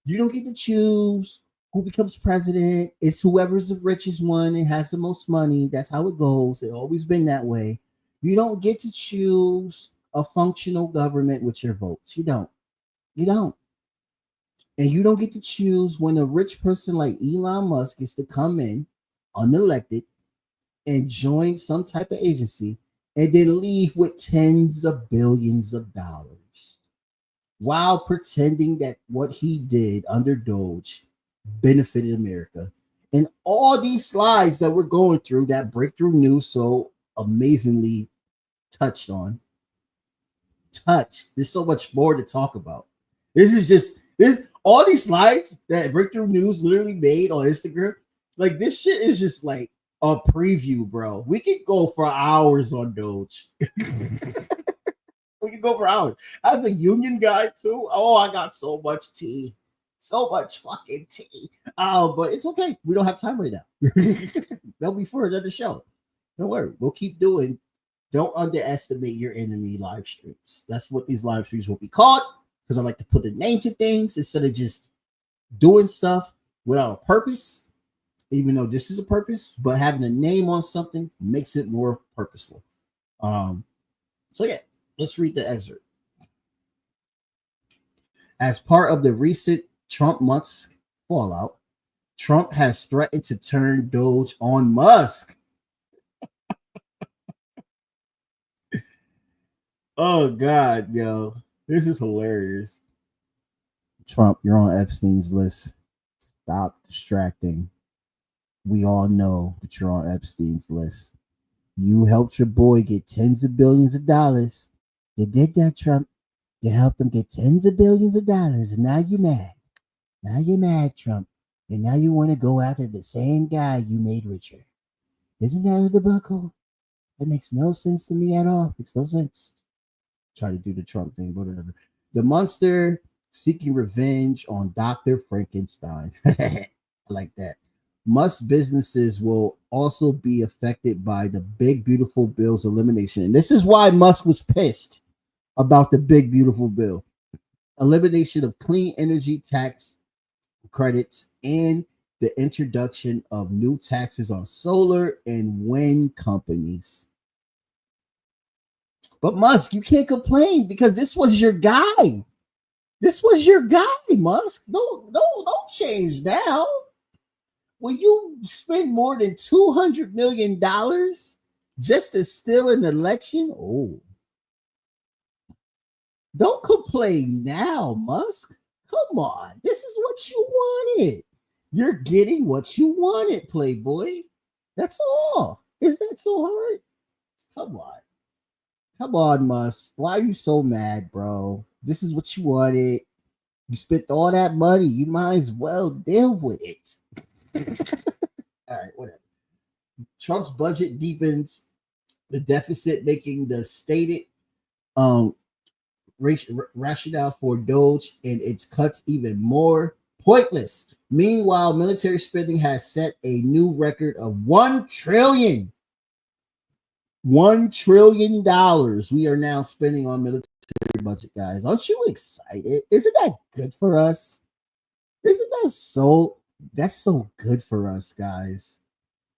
You don't get to choose who becomes president. It's whoever's the richest one and has the most money. That's how it goes. It's always been that way. You don't get to choose a functional government with your votes. You don't. And you don't get to choose when a rich person like Elon Musk is to come in unelected and join some type of agency and then leave with tens of billions of dollars while pretending that what he did under DOGE benefited America. And all these slides that we're going through, that breakthrough news so amazingly touched. There's so much more to talk about. This is just this all these slides that Breakthrough News literally made on Instagram. Like this shit is just like a preview, bro. We could go for hours on Doge. We could go for hours. I have a union guy too. Oh, I got so much tea. So much fucking tea. But it's okay. We don't have time right now. That'll be for another show. Don't worry. We'll keep doing. Don't underestimate your enemy live streams. That's what these live streams will be called. Because I like to put a name to things instead of just doing stuff without a purpose. Even though this is a purpose, but having a name on something makes it more purposeful. So yeah. Let's read the excerpt. As part of the recent Trump-Musk fallout, Trump has threatened to turn Doge on Musk. Oh, God, yo. This is hilarious. Trump, you're on Epstein's list. Stop distracting. We all know that you're on Epstein's list. You helped your boy get tens of billions of dollars. You did that, Trump. You helped them get tens of billions of dollars, and now you're mad. Now you're mad, Trump. And now you want to go after the same guy you made richer. Isn't that a debacle? That makes no sense to me at all. Makes no sense. Try to do the Trump thing, whatever. The monster seeking revenge on Dr. Frankenstein. I like that. Musk businesses will also be affected by the Big Beautiful Bill's elimination. And this is why Musk was pissed about the Big Beautiful Bill. Elimination of clean energy tax credits and the introduction of new taxes on solar and wind companies. But Musk, you can't complain because this was your guy. This was your guy, Musk. Don't change now. When you spend more than $200 million just to steal an election, don't complain now, Musk. Come on. This is what you wanted. You're getting what you wanted, Playboy. That's all. Is that so hard? Come on. Come on, Musk. Why are you so mad, bro? This is what you wanted. You spent all that money. You might as well deal with it. All right, whatever. Trump's budget deepens the deficit, making the stated rationale for Doge and its cuts even more pointless. Meanwhile, military spending has set a new record of $1 trillion. $1 trillion we are now spending on military budget, guys. Aren't you excited? Isn't that good for us? Isn't that so? That's so good for us, guys.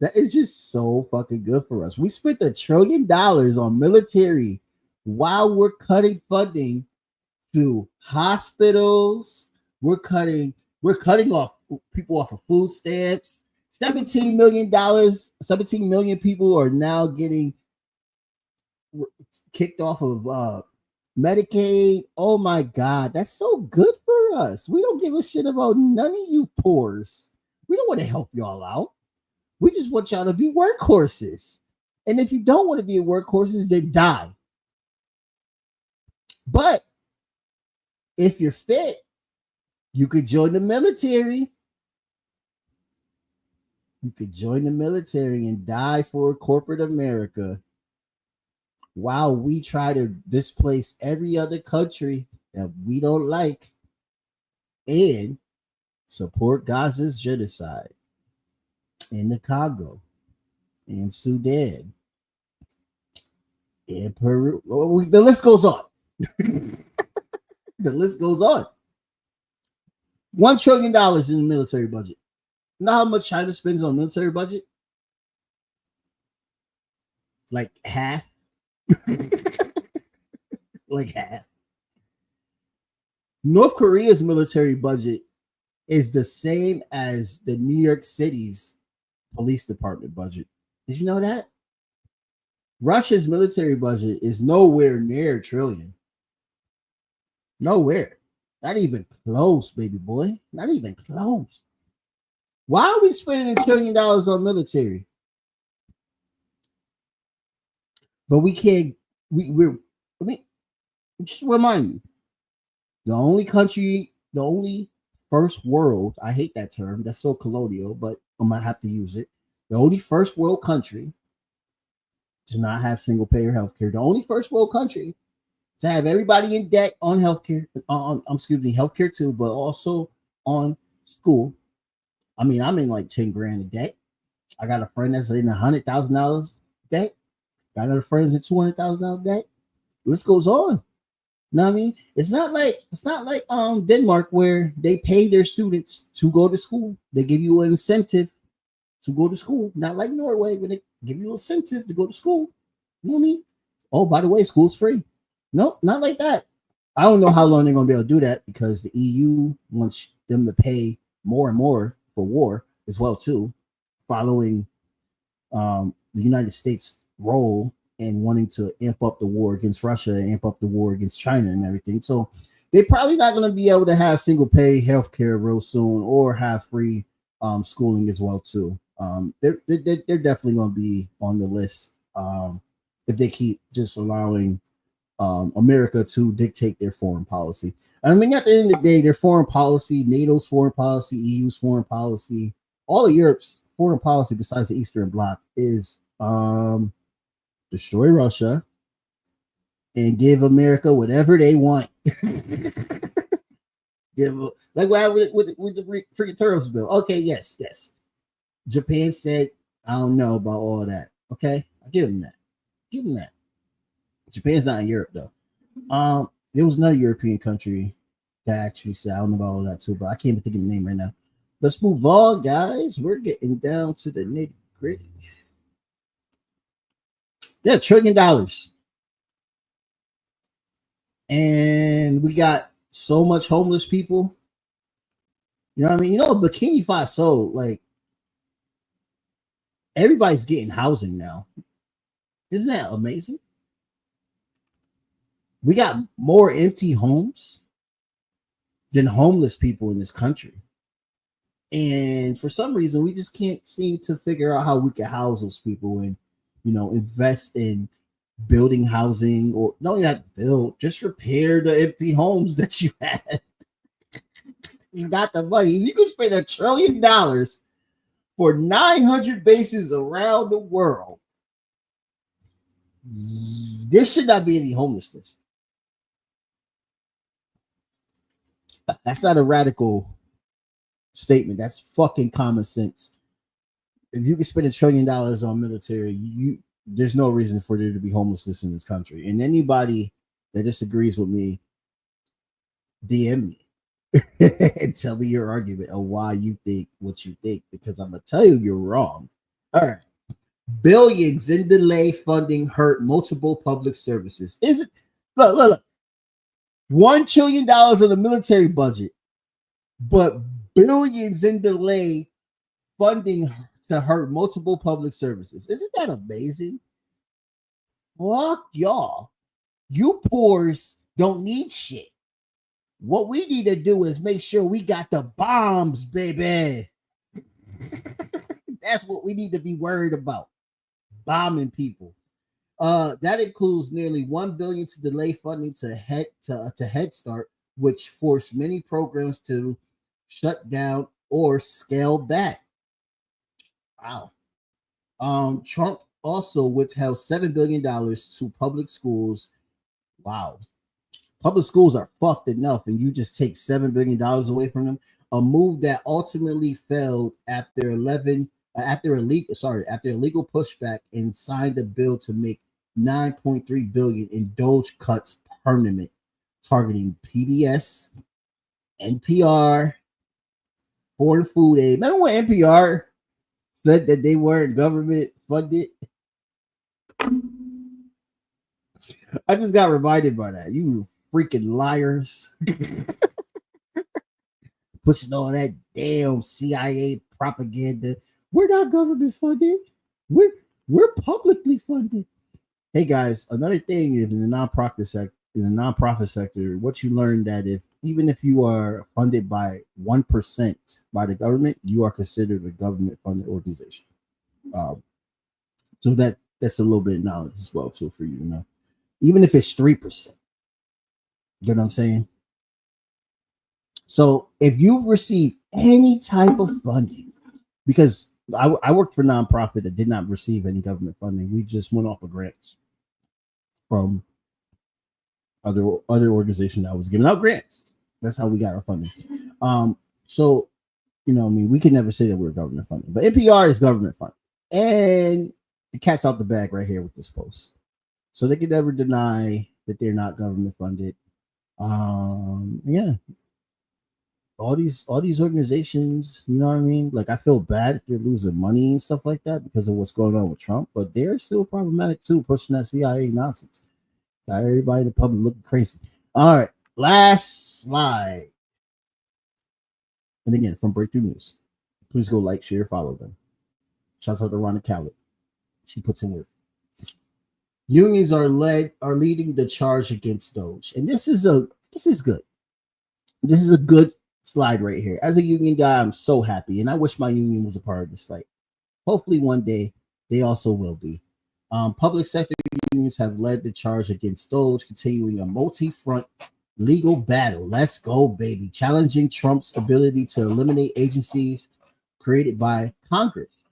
That is just so fucking good for us. We spent $1 trillion on military while we're cutting funding to hospitals. We're cutting off people off of food stamps. $17 million. 17 million people are now getting kicked off of Medicaid. Oh my God, that's so good for us. We don't give a shit about none of you poors. We don't want to help y'all out. We just want y'all to be workhorses. And if you don't want to be workhorses, then die. But if you're fit, you could join the military. You could join the military and die for corporate America while we try to displace every other country that we don't like and support Gaza's genocide in the Congo, in Sudan, in Peru. The list goes on. The list goes on. $1 trillion in the military budget. You know how much China spends on military budget? Like half. Like half. North Korea's military budget is the same as the New York City's police department budget. Did you know that? Russia's military budget is nowhere near $1 trillion. Nowhere. Not even close, baby boy. Not even close. Why are we spending $1 trillion on military? But we can't. Let me just remind you. The only country, the only first world, I hate that term, that's so colonial, but I might have to use it. The only first world country to not have single payer healthcare. The only first world country to have everybody in debt on healthcare, on excuse me, healthcare too, but also on school. I mean, I'm in like 10 grand in debt. I got a friend that's in $100,000 debt. Got other friends in $200,000 debt. List goes on. You know what I mean? It's not like Denmark where they pay their students to go to school. They give you an incentive to go to school. Not like Norway where they give you an incentive to go to school. You know what I mean? Oh, by the way, school's free. No, not like that. I don't know how long they're gonna be able to do that because the EU wants them to pay more and more for war as well too, following the United States role in wanting to amp up the war against Russia, amp up the war against China and everything. So they're probably not going to be able to have single pay healthcare real soon or have free schooling as well too. They're definitely going to be on the list if they keep just allowing America to dictate their foreign policy. I mean, at the end of the day, their foreign policy, NATO's foreign policy, EU's foreign policy, all of Europe's foreign policy besides the Eastern Bloc is destroy Russia and give America whatever they want. Give like what happened with the free tariffs bill. Okay, yes. Japan said, I don't know about all that. Okay, I'll give them that. Give them that. Japan's not in Europe though. There was another European country that actually said, I don't know about all that too, but I can't even think of the name right now. Let's move on, guys. We're getting down to the nitty gritty. Yeah, $1 trillion. And we got so much homeless people. You know what I mean? You know, Bikini Faso, like, everybody's getting housing now. Isn't that amazing? We got more empty homes than homeless people in this country. And for some reason, we just can't seem to figure out how we can house those people and, you know, invest in building housing, or no, you have to build, just repair the empty homes that you have. You got the money. You can spend $1 trillion for 900 bases around the world. There should not be any homelessness. That's not a radical statement. That's fucking common sense. If you can spend $1 trillion on military, there's no reason for there to be homelessness in this country. And anybody that disagrees with me, DM me and tell me your argument of why you think what you think, because I'm gonna tell you you're wrong. All right. Billions in delay funding hurt multiple public services. Is it look. $1 trillion on the military budget, but billions in delay funding to hurt multiple public services. Isn't that amazing? Fuck y'all. You poors don't need shit. What we need to do is make sure we got the bombs, baby. That's what we need to be worried about. Bombing people. That includes nearly $1 billion to delay funding to Head Start, which forced many programs to shut down or scale back. Wow. Trump also withheld $7 billion to public schools. Wow. Public schools are fucked enough, and you just take $7 billion away from them. A move that ultimately failed after illegal pushback, and signed a bill to make $9.3 billion in DOGE cuts permanent, targeting PBS, NPR, foreign food aid. Remember when NPR said that they weren't government funded? I just got reminded by that. You freaking liars. Pushing all that damn CIA propaganda. We're not government funded. We're publicly funded. Hey guys, another thing is in the nonprofit sector, what you learn that even if you are funded by 1% by the government, you are considered a government funded organization. So that's a little bit of knowledge as well too for you, you know. Even if it's 3%, you know what I'm saying? So if you receive any type of funding, because I worked for a nonprofit that did not receive any government funding. We just went off of grants from other organizations that was giving out grants. That's how we got our funding. So you know, I mean, we can never say that we're government funding, but NPR is government funded, and the cat's out the bag right here with this post. So they can never deny that they're not government funded. Yeah, all these organizations, you know what I mean? Like, I feel bad if they're losing money and stuff like that because of what's going on with Trump, but they're still problematic too, pushing that CIA nonsense. Got everybody in the public looking crazy. All right, last slide. And again, from Breakthrough News, please go like, share, follow them. Shouts out to Rhonda Cowett. She puts in work. Unions are leading the charge against DOGE, and this is good. This is a good slide right here. As a union guy, I'm so happy, and I wish my union was a part of this fight. Hopefully, one day they also will be. Public sector unions have led the charge against DOGE, continuing a multi-front legal battle. Let's go, baby! Challenging Trump's ability to eliminate agencies created by Congress.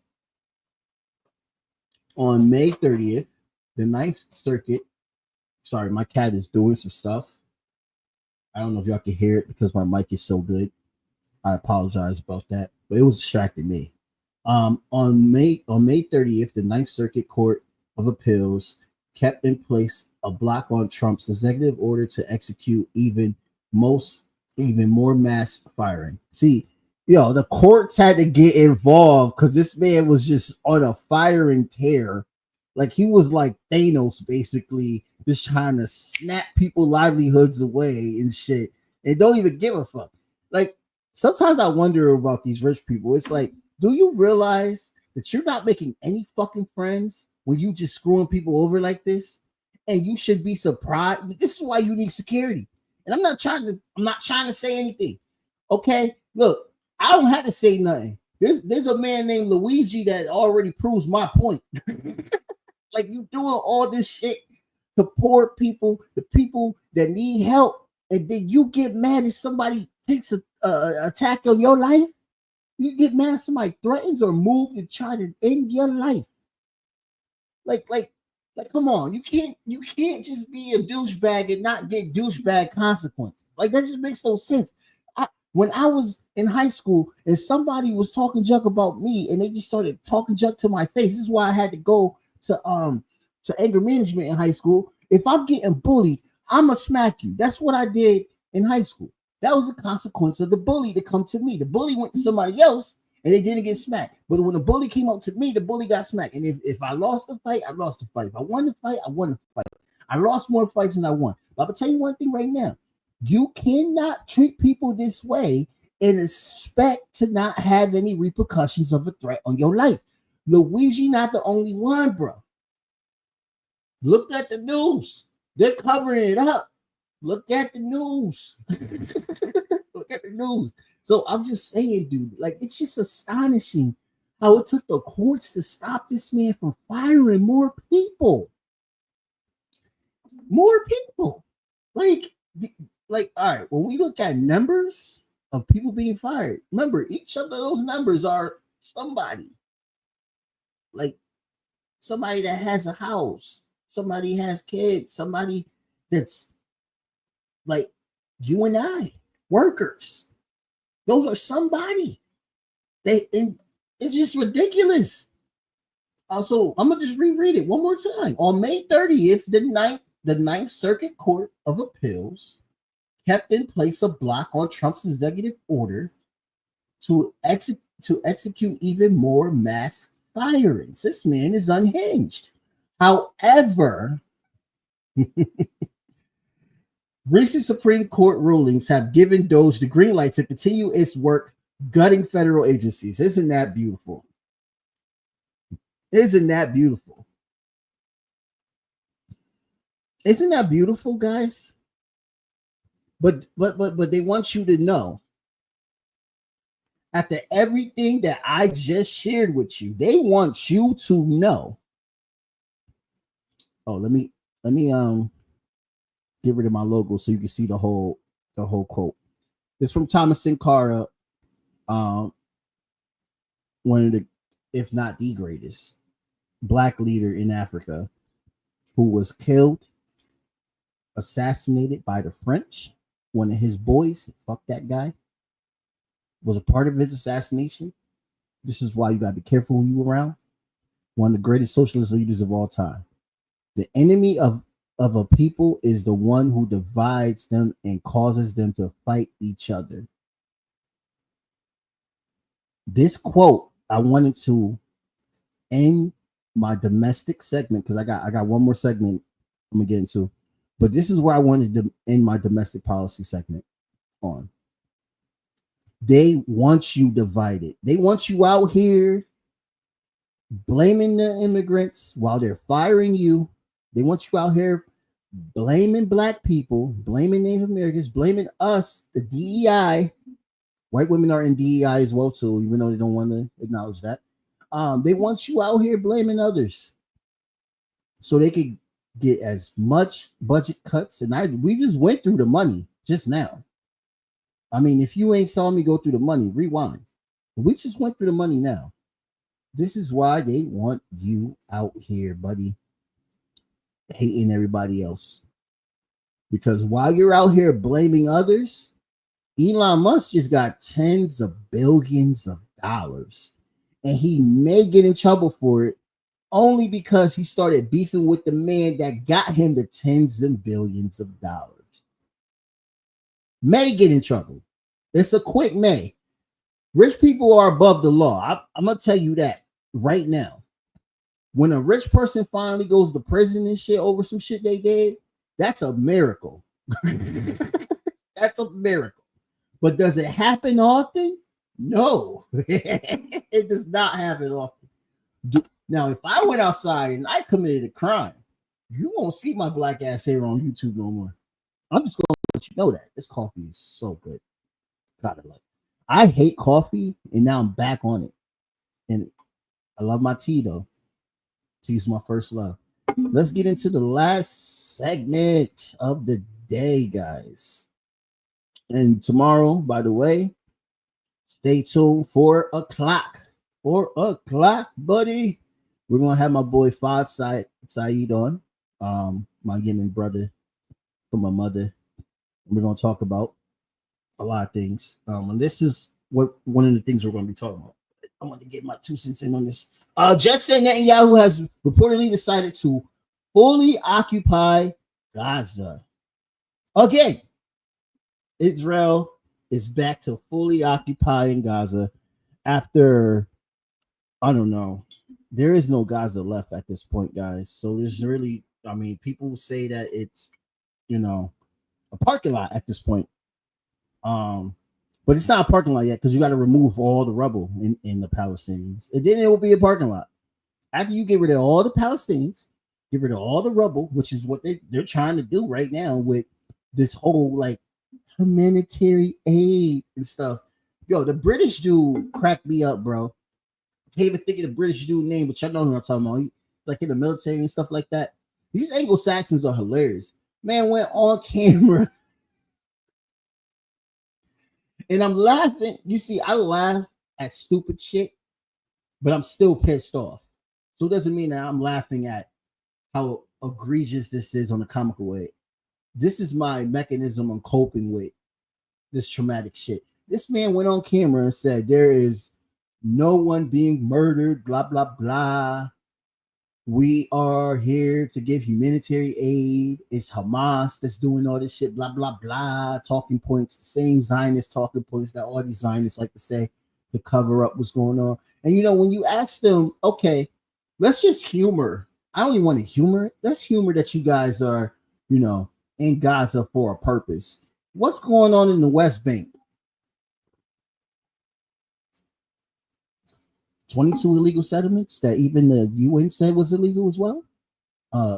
On May 30th, the Ninth Circuit. Sorry, my cat is doing some stuff. I don't know if y'all can hear it because my mic is so good. I apologize about that, but it was distracting me. On May 30th, the Ninth Circuit Court of Appeals kept in place a block on Trump's executive order to execute even more mass firing. See, the courts had to get involved because this man was just on a firing tear. Like, he was like Thanos, basically, just trying to snap people's livelihoods away and shit, and don't even give a fuck. Like, sometimes I wonder about these rich people. It's like, do you realize that you're not making any fucking friends when you just screwing people over like this? And you should be surprised. This is why you need security. And I'm not trying to say anything. Okay, look, I don't have to say nothing. There's a man named Luigi that already proves my point. Like, you doing all this shit to poor people, the people that need help, and then you get mad if somebody takes a attack on your life. You get mad if somebody threatens or moves to try to end your life. Like, come on, you can't just be a douchebag and not get douchebag consequences. Like, that just makes no sense. When I was in high school and somebody was talking junk about me and they just started talking junk to my face, this is why I had to go to anger management in high school. If I'm getting bullied, I'ma smack you. That's what I did in high school. That was the consequence of the bully to come to me. The bully went to somebody else and they didn't get smacked. But when the bully came up to me, the bully got smacked. And if I lost the fight, I lost the fight. If I won the fight, I won the fight. I lost more fights than I won. But I'm gonna tell you one thing right now. You cannot treat people this way and expect to not have any repercussions of a threat on your life. Luigi not the only one, bro. Look at the news. They're covering it up. Look at the news. Look at the news. So I'm just saying, dude, like, it's just astonishing how it took the courts to stop this man from firing more people. More people. Like, all right, when we look at numbers of people being fired, remember, each of those numbers are somebody. Like, somebody that has a house, somebody has kids, somebody that's like you and I, workers. Those are somebody. It's just ridiculous. Also, I'm gonna just reread it one more time. On May 30th, the Ninth Circuit Court of Appeals kept in place a block on Trump's executive order to execute even more mass firings. This man is unhinged. However, recent Supreme Court rulings have given DOGE the green light to continue its work gutting federal agencies. Isn't that beautiful? Isn't that beautiful? Isn't that beautiful, guys? But they want you to know, after everything that I just shared with you, they want you to know. Oh, let me get rid of my logo so you can see the whole quote. It's from Thomas Sankara, one of the, if not the greatest, black leader in Africa, who was killed, assassinated by the French. One of his boys, fuck that guy, was a part of his assassination. This is why you gotta be careful who you around. One of the greatest socialist leaders of all time. The enemy of a people is the one who divides them and causes them to fight each other. This quote, I wanted to end my domestic segment because I got one more segment I'm gonna get into, but this is where I wanted to end my domestic policy segment on. They want you divided. They want you out here blaming the immigrants while they're firing you. They want you out here blaming black people, blaming Native Americans, blaming us, the DEI. White women are in DEI as well too, even though they don't want to acknowledge that. They want you out here blaming others so they could get as much budget cuts. And we just went through the money just now. I mean, if you ain't saw me go through the money, rewind. We just went through the money now. This is why they want you out here, buddy, hating everybody else. Because while you're out here blaming others, Elon Musk just got tens of billions of dollars. And he may get in trouble for it only because he started beefing with the man that got him the tens and billions of dollars. May get in trouble. It's a quick may. Rich people are above the law. I'm going to tell you that right now. When a rich person finally goes to prison and shit over some shit they did, that's a miracle. That's a miracle. But does it happen often? No. It does not happen often. Now, if I went outside and I committed a crime, you won't see my black ass hair on YouTube no more. I'm just going to let you know that. This coffee is so good. Gotta love it. I hate coffee, and now I'm back on it. And I love my tea, though. Tea's my first love. Let's get into the last segment of the day, guys. And tomorrow, by the way, stay tuned, 4 o'clock. 4 o'clock, buddy. We're going to have my boy Fad Saeed on, my Yemen brother from my mother. We're going to talk about a lot of things. And this is what one of the things we're going to be talking about. I want to get my 2 cents in on this. Just saying Netanyahu has reportedly decided to fully occupy Gaza. Again, Israel is back to fully occupying Gaza after, I don't know, there is no Gaza left at this point, guys. So there's really, I mean, people say that it's, you know, a parking lot at this point. But it's not a parking lot yet because you got to remove all the rubble in the Palestinians. And then it will be a parking lot. After you get rid of all the Palestinians, get rid of all the rubble, which is what they're trying to do right now with this whole like humanitarian aid and stuff. Yo, the British dude cracked me up, bro. Can't even think of the British dude name, but y'all know who I'm talking about. He, like in the military and stuff like that. These Anglo-Saxons are hilarious. Man went on camera. And I'm laughing. You see, I laugh at stupid shit, but I'm still pissed off. So it doesn't mean that I'm laughing at how egregious this is on a comical way. This is my mechanism on coping with this traumatic shit. This man went on camera and said there is no one being murdered, blah, blah, blah. We are here to give humanitarian aid. It's Hamas that's doing all this shit, blah, blah, blah. Talking points, the same Zionist talking points that all these Zionists like to say to cover up what's going on. And, you know, when you ask them, okay, let's just humor. I don't even want to humor it. Let's humor that you guys are, you know, in Gaza for a purpose. What's going on in the West Bank? 22 illegal settlements that even the UN said was illegal as well,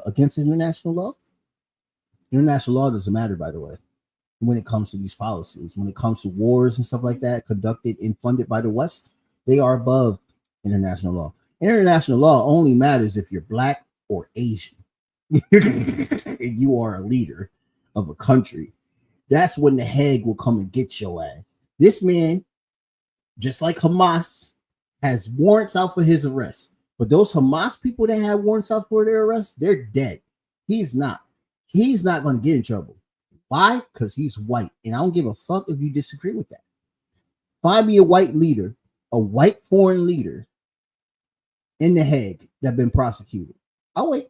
against international law. International law doesn't matter, by the way, when it comes to these policies. When it comes to wars and stuff like that conducted and funded by the West, they are above international law. International law only matters if you're black or Asian. And you are a leader of a country. that's when the Hague will come and get your ass. This man, just like Hamas, has warrants out for his arrest. But those Hamas people that have warrants out for their arrest, they're dead. He's not. He's not going to get in trouble. Why? Because he's white. And I don't give a fuck if you disagree with that. Find me a white leader, a white foreign leader in the Hague that been prosecuted. I'll wait.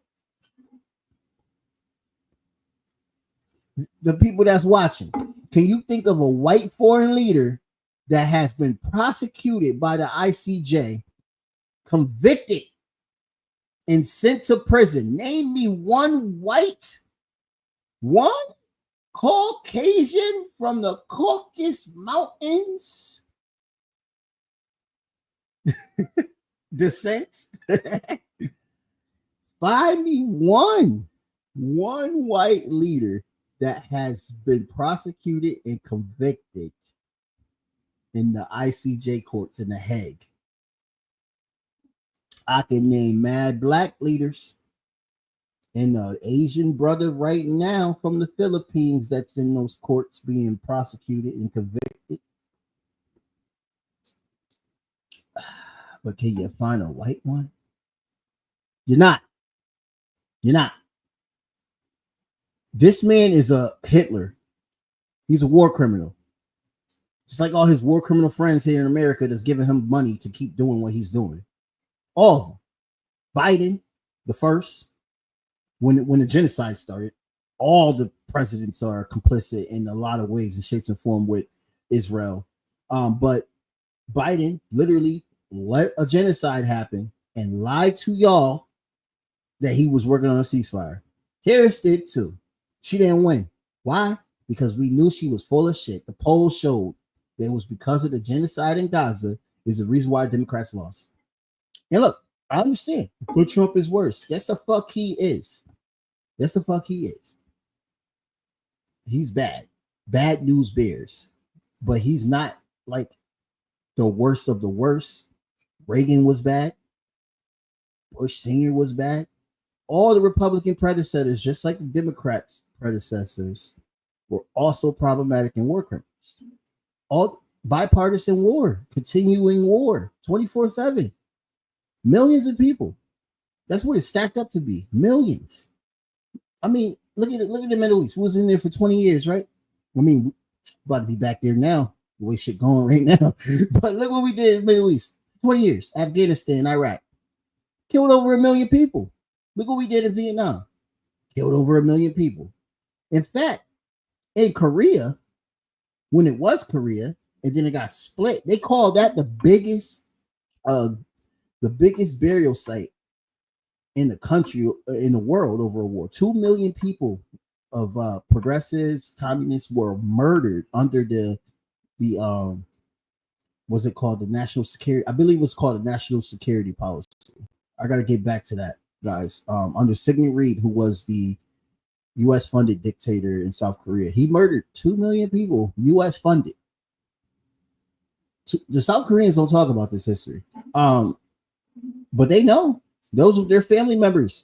The people that's watching, can you think of a white foreign leader that has been prosecuted by the ICJ, convicted, and sent to prison? Name me one Caucasian from the Caucasus Mountains descent. Find me one white leader that has been prosecuted and convicted in the ICJ courts in The Hague. I can name mad black leaders and an Asian brother right now from the Philippines that's in those courts being prosecuted and convicted. But can you find a white one? You're not. This man is a Hitler. He's a war criminal. Just like all his war criminal friends here in America that's giving him money to keep doing what he's doing. All of them. Biden, the first, when the genocide started, all the presidents are complicit in a lot of ways and shapes and form with Israel. But Biden literally let a genocide happen and lied to y'all that he was working on a ceasefire. Harris did too. She didn't win. Why? Because we knew she was full of shit. The polls showed that it was because of the genocide in Gaza is the reason why Democrats lost. And look, I understand. But Trump is worse. That's the fuck he is. That's the fuck he is. He's bad. Bad news bears. But he's not like the worst of the worst. Reagan was bad. Bush Sr. was bad. All the Republican predecessors, just like the Democrats' predecessors, were also problematic and war criminals. All bipartisan war, continuing war, 24/7. Millions of people. That's what it stacked up to be. Millions. I mean, look at the Middle East. We was in there for 20 years, right? I mean, about to be back there now, the way shit going right now. But look what we did in the Middle East. 20 years. Afghanistan, Iraq. Killed over 1 million people. Look what we did in Vietnam. Killed over 1 million people. In fact, in Korea, when it was Korea, and then it got split, they called that the biggest burial site in the country, in the world over a war. 2 million people of progressives, communists were murdered under the what's it called? The national security. I believe it was called the national security policy. I got to get back to that, guys. Under Sigmund Reed, who was the U.S. funded dictator in South Korea, he murdered 2 million people, U.S. funded. The South Koreans don't talk about this history. But they know those are their family members.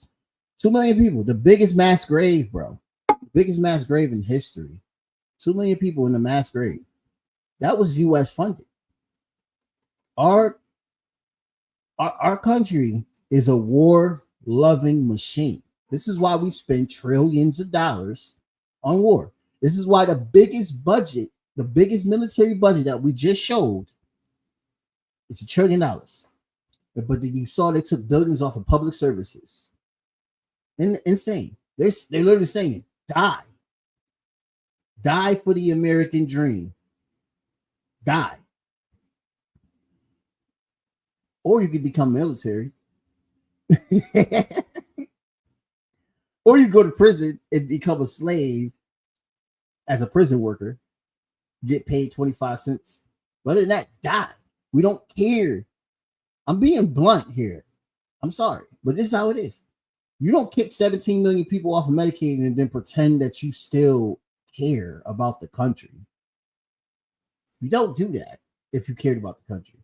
2 million people, the biggest mass grave, bro. Biggest mass grave in history. 2 million people in the mass grave. That was U.S. funded. Our country is a war-loving machine. This is why we spend trillions of dollars on war. This is why the biggest budget, the biggest military budget that we just showed, it's $1 trillion. But then you saw they took billions off of public services. Insane. They're literally saying, die. Die for the American dream. Die. Or you could become military. Or you go to prison and become a slave as a prison worker. Get paid 25 cents. But other than that, die. We don't care. I'm being blunt here. I'm sorry, but this is how it is. You don't kick 17 million people off of Medicaid and then pretend that you still care about the country. You don't do that if you cared about the country.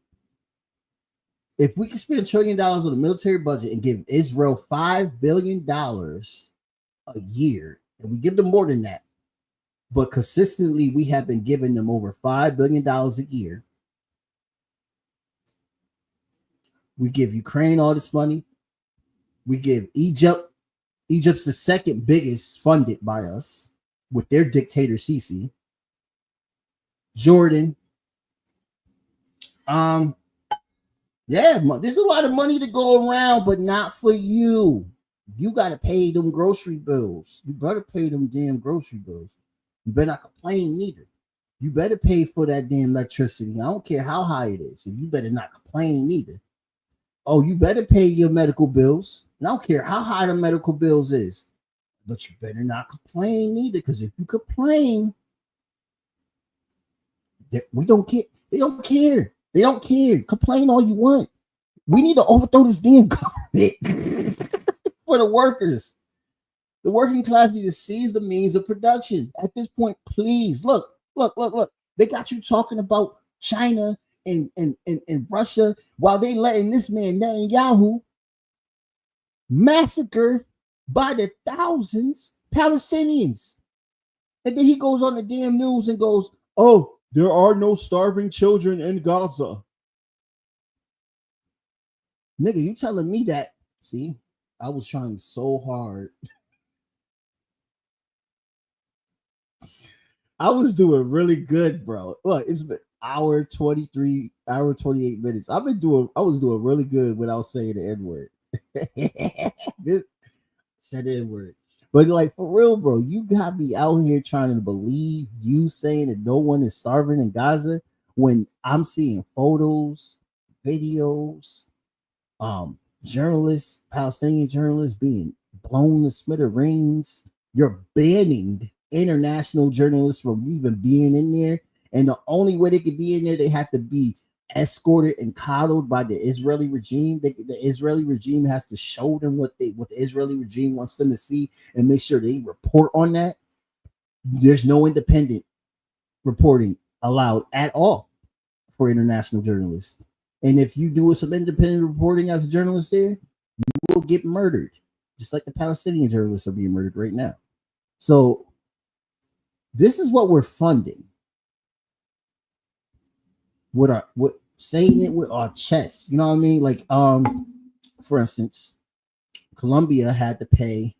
If we can spend $1 trillion on the military budget and give Israel $5 billion a year, and we give them more than that, But consistently, we have been giving them over $5 billion a year. We give Ukraine all this money. We give Egypt. Egypt's the second biggest funded by us with their dictator Sisi. Jordan. Yeah, there's a lot of money to go around, but not for you. You got to pay them grocery bills. You better pay them damn grocery bills. You better not complain neither. You better pay for that damn electricity. I don't care how high it is. And you better not complain neither. Oh, you better pay your medical bills. And I don't care how high the medical bills is. But you better not complain neither. Because if you complain, we don't care. They don't care. They don't care. Complain all you want. We need to overthrow this damn government for the workers. The working class need to seize the means of production. At this point, please look. They got you talking about China and Russia while they letting this man Netanyahu massacre by the thousands Palestinians. And then he goes on the damn news and goes, "Oh, there are no starving children in Gaza." Nigga, you telling me that? See, I was trying so hard. I was doing really good, bro. Look, it's been hour 28 minutes. I was doing really good without saying the N-word. Said the N-word. But like for real, bro, you got me out here trying to believe you saying that no one is starving in Gaza when I'm seeing photos, videos, journalists, Palestinian journalists being blown to smithereens. You're banning international journalists from even being in there, and the only way they could be in there, they have to be escorted and coddled by the Israeli regime. The Israeli regime has to show them what the Israeli regime wants them to see and make sure they report on that. There's no independent reporting allowed at all for international journalists. And if you do some independent reporting as a journalist there, you will get murdered, just like the Palestinian journalists are being murdered right now. So this is what we're funding. Saying it with our chest, you know what I mean? Like, for instance, Colombia had to pay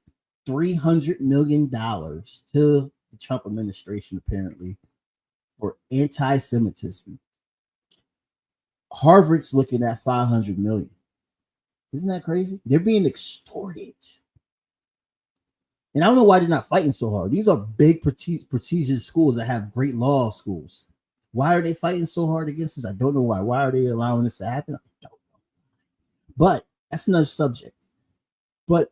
$300 million to the Trump administration, apparently, for anti-Semitism. Harvard's looking at $500 million. Isn't that crazy? They're being extorted. And I don't know why they're not fighting so hard. These are big, prestigious schools that have great law schools. Why are they fighting so hard against this? I don't know why. Why are they allowing this to happen? I don't know. But that's another subject. But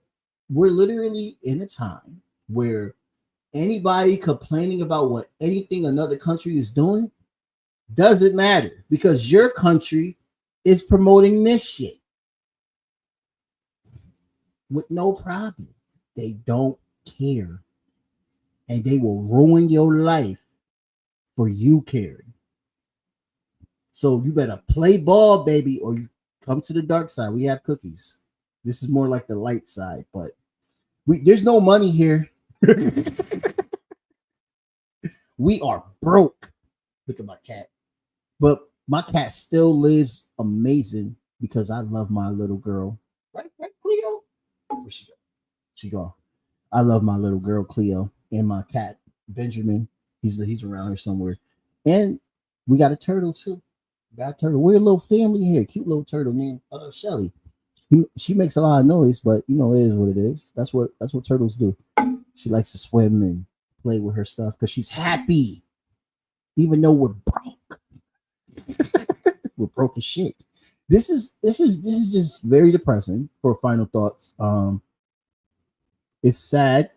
we're literally in a time where anybody complaining about what anything another country is doing doesn't matter because your country is promoting this shit with no problem. They don't care. And they will ruin your life for you caring. So you better play ball, baby, or you come to the dark side. We have cookies. This is more like the light side, but there's no money here. We are broke. Look at my cat. But my cat still lives amazing because I love my little girl. Right, Cleo? Where she go? She gone. I love my little girl, Cleo, and my cat, Benjamin. He's around here somewhere. And we got a turtle, too. Got a turtle. We're a little family here. Cute little turtle named Shelly. She makes a lot of noise, but you know it is what it is. That's what turtles do. She likes to swim and play with her stuff because she's happy, even though we're broke. We're broke as shit. This is just very depressing. For final thoughts, it's sad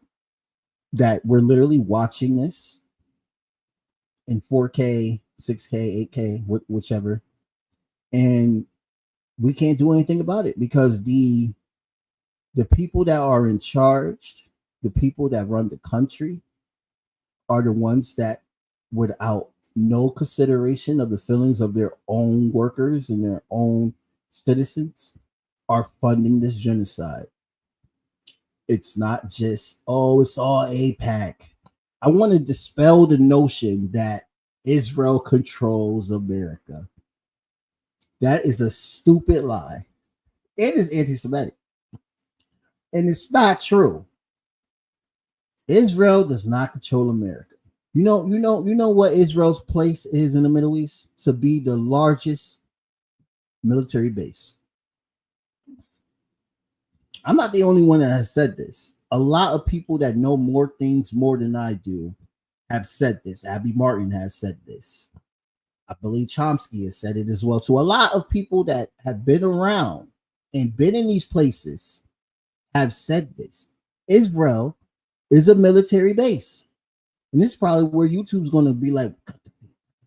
that we're literally watching this in 4K, 6K, 8K, whichever, and we can't do anything about it because the people that are in charge, the people that run the country, are the ones that, without no consideration of the feelings of their own workers and their own citizens, are funding this genocide. It's not just, it's all AIPAC. I want to dispel the notion that Israel controls America. That is a stupid lie. It is anti-Semitic. And it's not true. Israel does not control America. You know what Israel's place is in the Middle East? To be the largest military base. I'm not the only one that has said this. A lot of people that know more things more than I do have said this. Abby Martin has said this. I believe Chomsky has said it as well. To a lot of people that have been around and been in these places have said this. Israel is a military base. And this is probably where YouTube's going to be like, cut the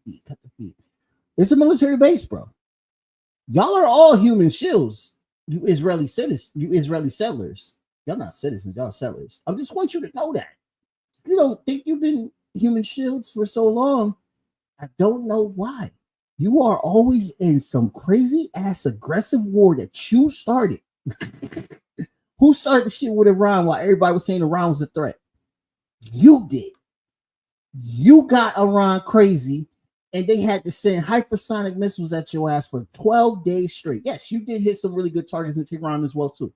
feet, cut the feet. It's a military base, bro. Y'all are all human shields. You Israeli citizens, you Israeli settlers. Y'all not citizens, y'all settlers. I just want you to know that. You don't think you've been human shields for so long. I don't know why. You are always in some crazy ass aggressive war that you started. Who started the shit with Iran while everybody was saying Iran was a threat? You did. You got Iran crazy, and they had to send hypersonic missiles at your ass for 12 days straight. Yes, you did hit some really good targets in Tehran as well, too.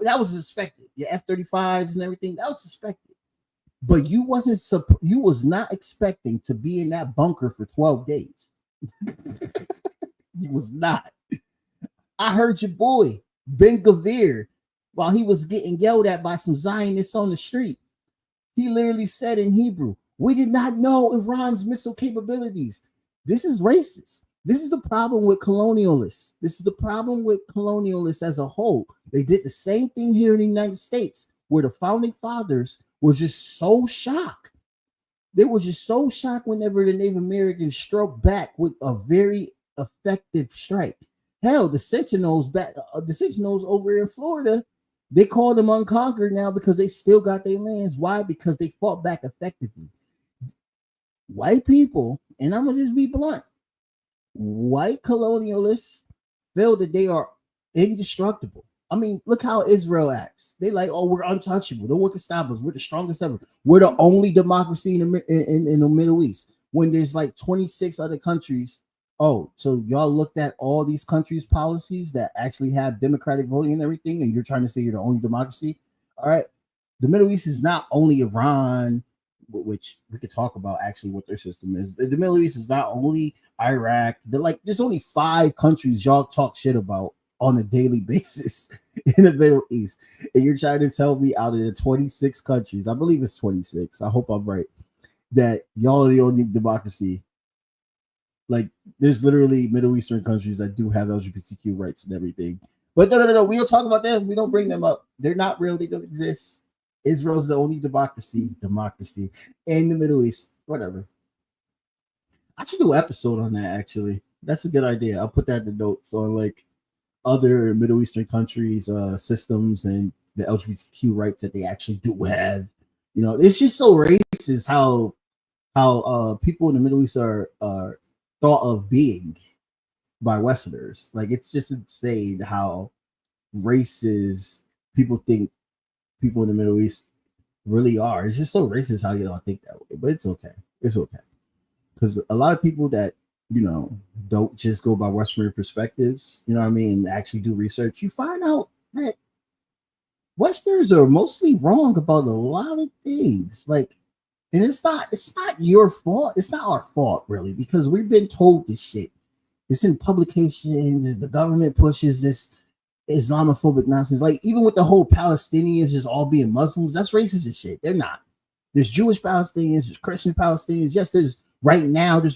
That was suspected. Your F-35s and everything, that was suspected. But you was not expecting to be in that bunker for 12 days. You was not. I heard your boy, Ben Gavir, while he was getting yelled at by some Zionists on the street. He literally said in Hebrew, "We did not know Iran's missile capabilities." This is racist. This is the problem with colonialists. This is the problem with colonialists as a whole. They did the same thing here in the United States, where the founding fathers were just so shocked. They were just so shocked whenever the Native Americans struck back with a very effective strike. Hell, the Sentinels over in Florida, they call them unconquered now because they still got their lands. Why? Because they fought back effectively. White people, and I'm gonna just be blunt, white colonialists feel that they are indestructible. I mean, look how Israel acts. They like, oh, we're untouchable. No one can stop us. We're the strongest ever. We're the only democracy in the Middle East. When there's like 26 other countries. Oh, so y'all looked at all these countries' policies that actually have democratic voting and everything, and you're trying to say you're the only democracy? All right. The Middle East is not only Iran, which we could talk about actually what their system is. The Middle East is not only Iraq. There's only 5 countries y'all talk shit about on a daily basis in the Middle East. And you're trying to tell me out of the 26 countries, I believe it's 26, I hope I'm right, that y'all are the only democracy. Like, there's literally Middle Eastern countries that do have LGBTQ rights and everything. But no, we don't talk about them. We don't bring them up. They're not real. They don't exist. Israel's the only democracy in the Middle East. Whatever. I should do an episode on that, actually. That's a good idea. I'll put that in the notes on, like, other Middle Eastern countries, systems, and the LGBTQ rights that they actually do have. You know, it's just so racist how people in the Middle East are thought of being by Westerners. Like, it's just insane how racist people think people in the Middle East really are. It's just so racist how y'all think that way, but it's okay. It's okay. Because a lot of people that, you know, don't just go by Western perspectives, you know what I mean, actually do research, you find out that Westerners are mostly wrong about a lot of things. Like, and it's not your fault. It's not our fault, really, because we've been told this shit. It's in publications. The government pushes this Islamophobic nonsense. Like, even with the whole Palestinians just all being Muslims, that's racist as shit. They're not. There's Jewish Palestinians, there's Christian Palestinians. Yes, there's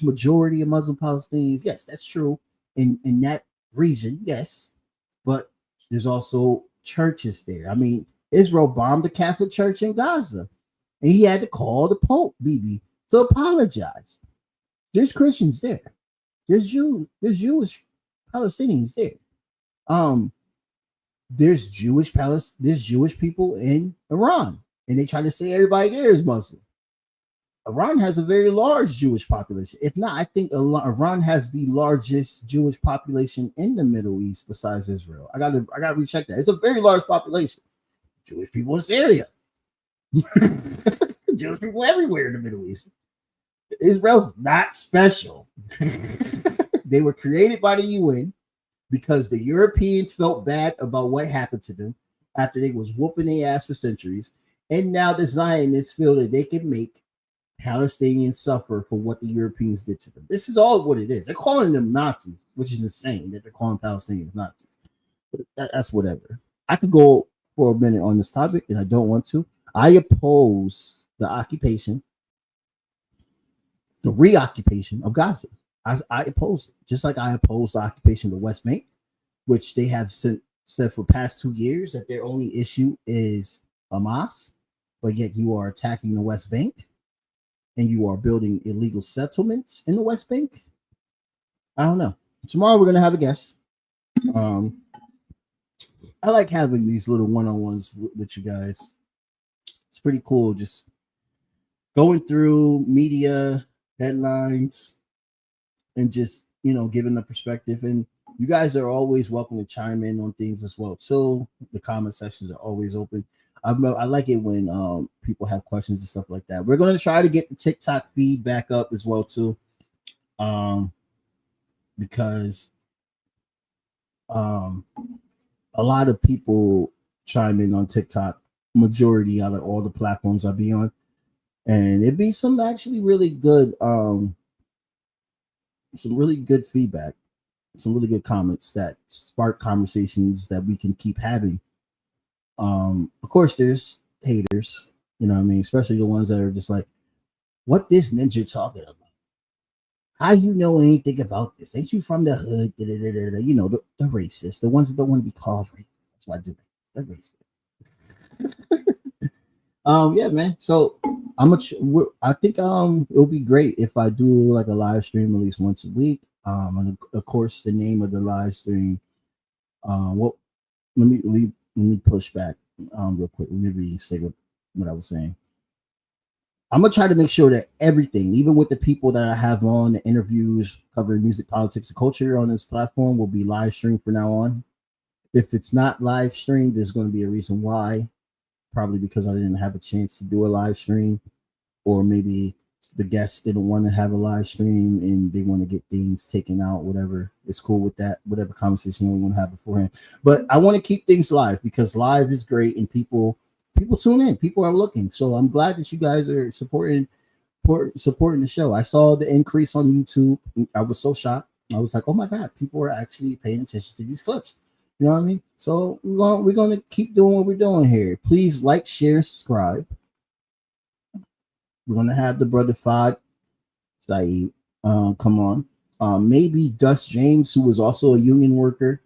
majority of Muslim Palestinians. Yes, that's true in that region. Yes, but there's also churches there. I mean, Israel bombed the Catholic Church in Gaza, and he had to call the Pope, Bibi, to apologize. There's Christians there. There's Jewish Palestinians there. There's Jewish people in Iran, and they try to say everybody there is Muslim. Iran has a very large Jewish population. If not, I think Iran has the largest Jewish population in the Middle East besides Israel. I gotta recheck that. It's a very large population. Jewish people in Syria. Jewish people everywhere in the Middle East. Israel's not special. They were created by the UN because the Europeans felt bad about what happened to them after they was whooping their ass for centuries. And now the Zionists feel that they can make Palestinians suffer for what the Europeans did to them. This is all what it is. They're calling them Nazis, which is insane that they're calling Palestinians Nazis. But that's whatever. I could go for a minute on this topic, and I don't want to. I oppose the occupation, the reoccupation of Gaza. I oppose it, just like I oppose the occupation of the West Bank, which they have said for past 2 years that their only issue is Hamas, but yet you are attacking the West Bank and you are building illegal settlements in the West Bank. I don't know. Tomorrow we're going to have a guest. I like having these little one-on-ones with you guys. It's pretty cool just going through media headlines and just, giving a perspective. And you guys are always welcome to chime in on things as well, too. The comment sections are always open. I like it when people have questions and stuff like that. We're going to try to get the TikTok feed back up as well, too, because a lot of people chime in on TikTok, majority out of all the platforms I be on. And it'd be some actually really good, some really good feedback, some really good comments that spark conversations that we can keep having. Of course, there's haters, especially the ones that are just like, what this ninja talking about? How you know anything about this? Ain't you from the hood? The racist, the ones that don't want to be called racist. That's why I do that. They're racist. Yeah, man. So I think it'll be great if I do like a live stream at least once a week. And of course, the name of the live stream. Let me push back real quick. Let me say what I was saying. I'm gonna try to make sure that everything, even with the people that I have on, the interviews covering music, politics, and culture on this platform, will be live streamed from now on. If it's not live streamed, there's going to be a reason why. Probably because I didn't have a chance to do a live stream, or maybe the guests didn't want to have a live stream and they want to get things taken out, whatever. It's cool with that, whatever conversation we want to have beforehand. But I want to keep things live because live is great and people tune in, people are looking. So I'm glad that you guys are supporting the show. I saw the increase on YouTube. I was so shocked. I was like, oh my God, people are actually paying attention to these clips. You know what I mean? So we're going to keep doing what we're doing here. Please like, share, and subscribe. We're going to have the brother Fad Saeed come on. Maybe Dust James, who was also a union worker.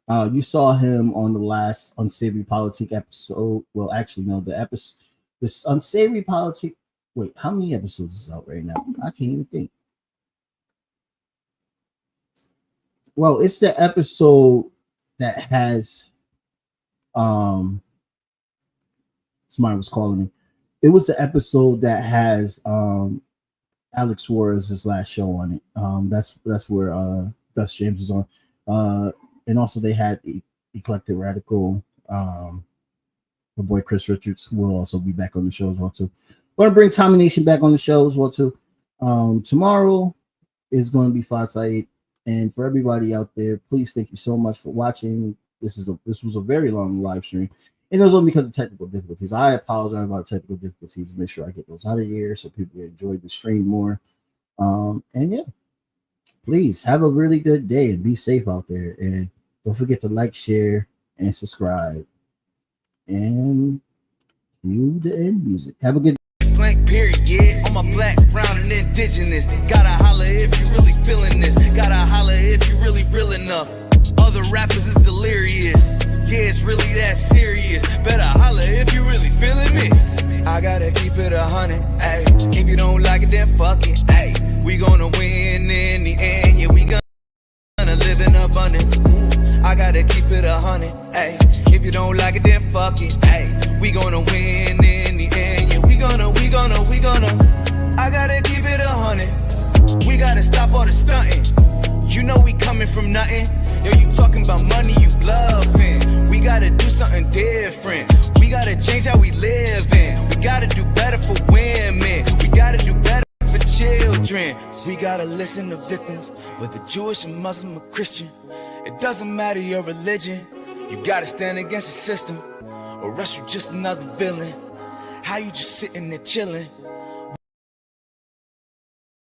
You saw him on the last Unsavory Politic episode. Well, actually, no, this Unsavory Politic. Wait, how many episodes is out right now? I can't even think. Well, it's the episode that has somebody was calling me. It was the episode that has Alex Suarez's last show on it. That's where Dust James is on. And also they had Eclectic Radical, my boy Chris Richards, who will also be back on the show as well too. I'm gonna bring Tommy Nation back on the show as well too. Tomorrow is going to be Fad Saeed. And for everybody out there, please thank you so much for watching. This was a very long live stream, and it was only because of technical difficulties. I apologize about technical difficulties. Make sure I get those out of here so people enjoy the stream more. And yeah, please have a really good day and be safe out there. And don't forget to like, share, and subscribe. And cue the end music. Have a good blank period, yeah. On my black, brown, and indigenous. Gotta holler if you really feeling this. Gotta holler if you really real enough. Other rappers is delirious. Yeah, it's really that serious. Better holler if you really feeling me. I gotta keep it 100. Ayy, if you don't like it, then fuck it. Ayy, we gonna win in the end. Yeah, we gonna live in abundance. I gotta keep it 100. Ayy, if you don't like it, then fuck it. Ayy, we gonna win in the end. Yeah, we gonna. I gotta keep it 100. We gotta stop all the stunting. You know we coming from nothing. Yo, you talking about money, you bluffing. We we gotta do something different. We gotta change how we live in. We gotta do better for women. We gotta do better for children. We gotta listen to victims, whether Jewish or Muslim or Christian. It doesn't matter your religion. You gotta stand against the system, or else you just another villain. How you just sitting there chilling?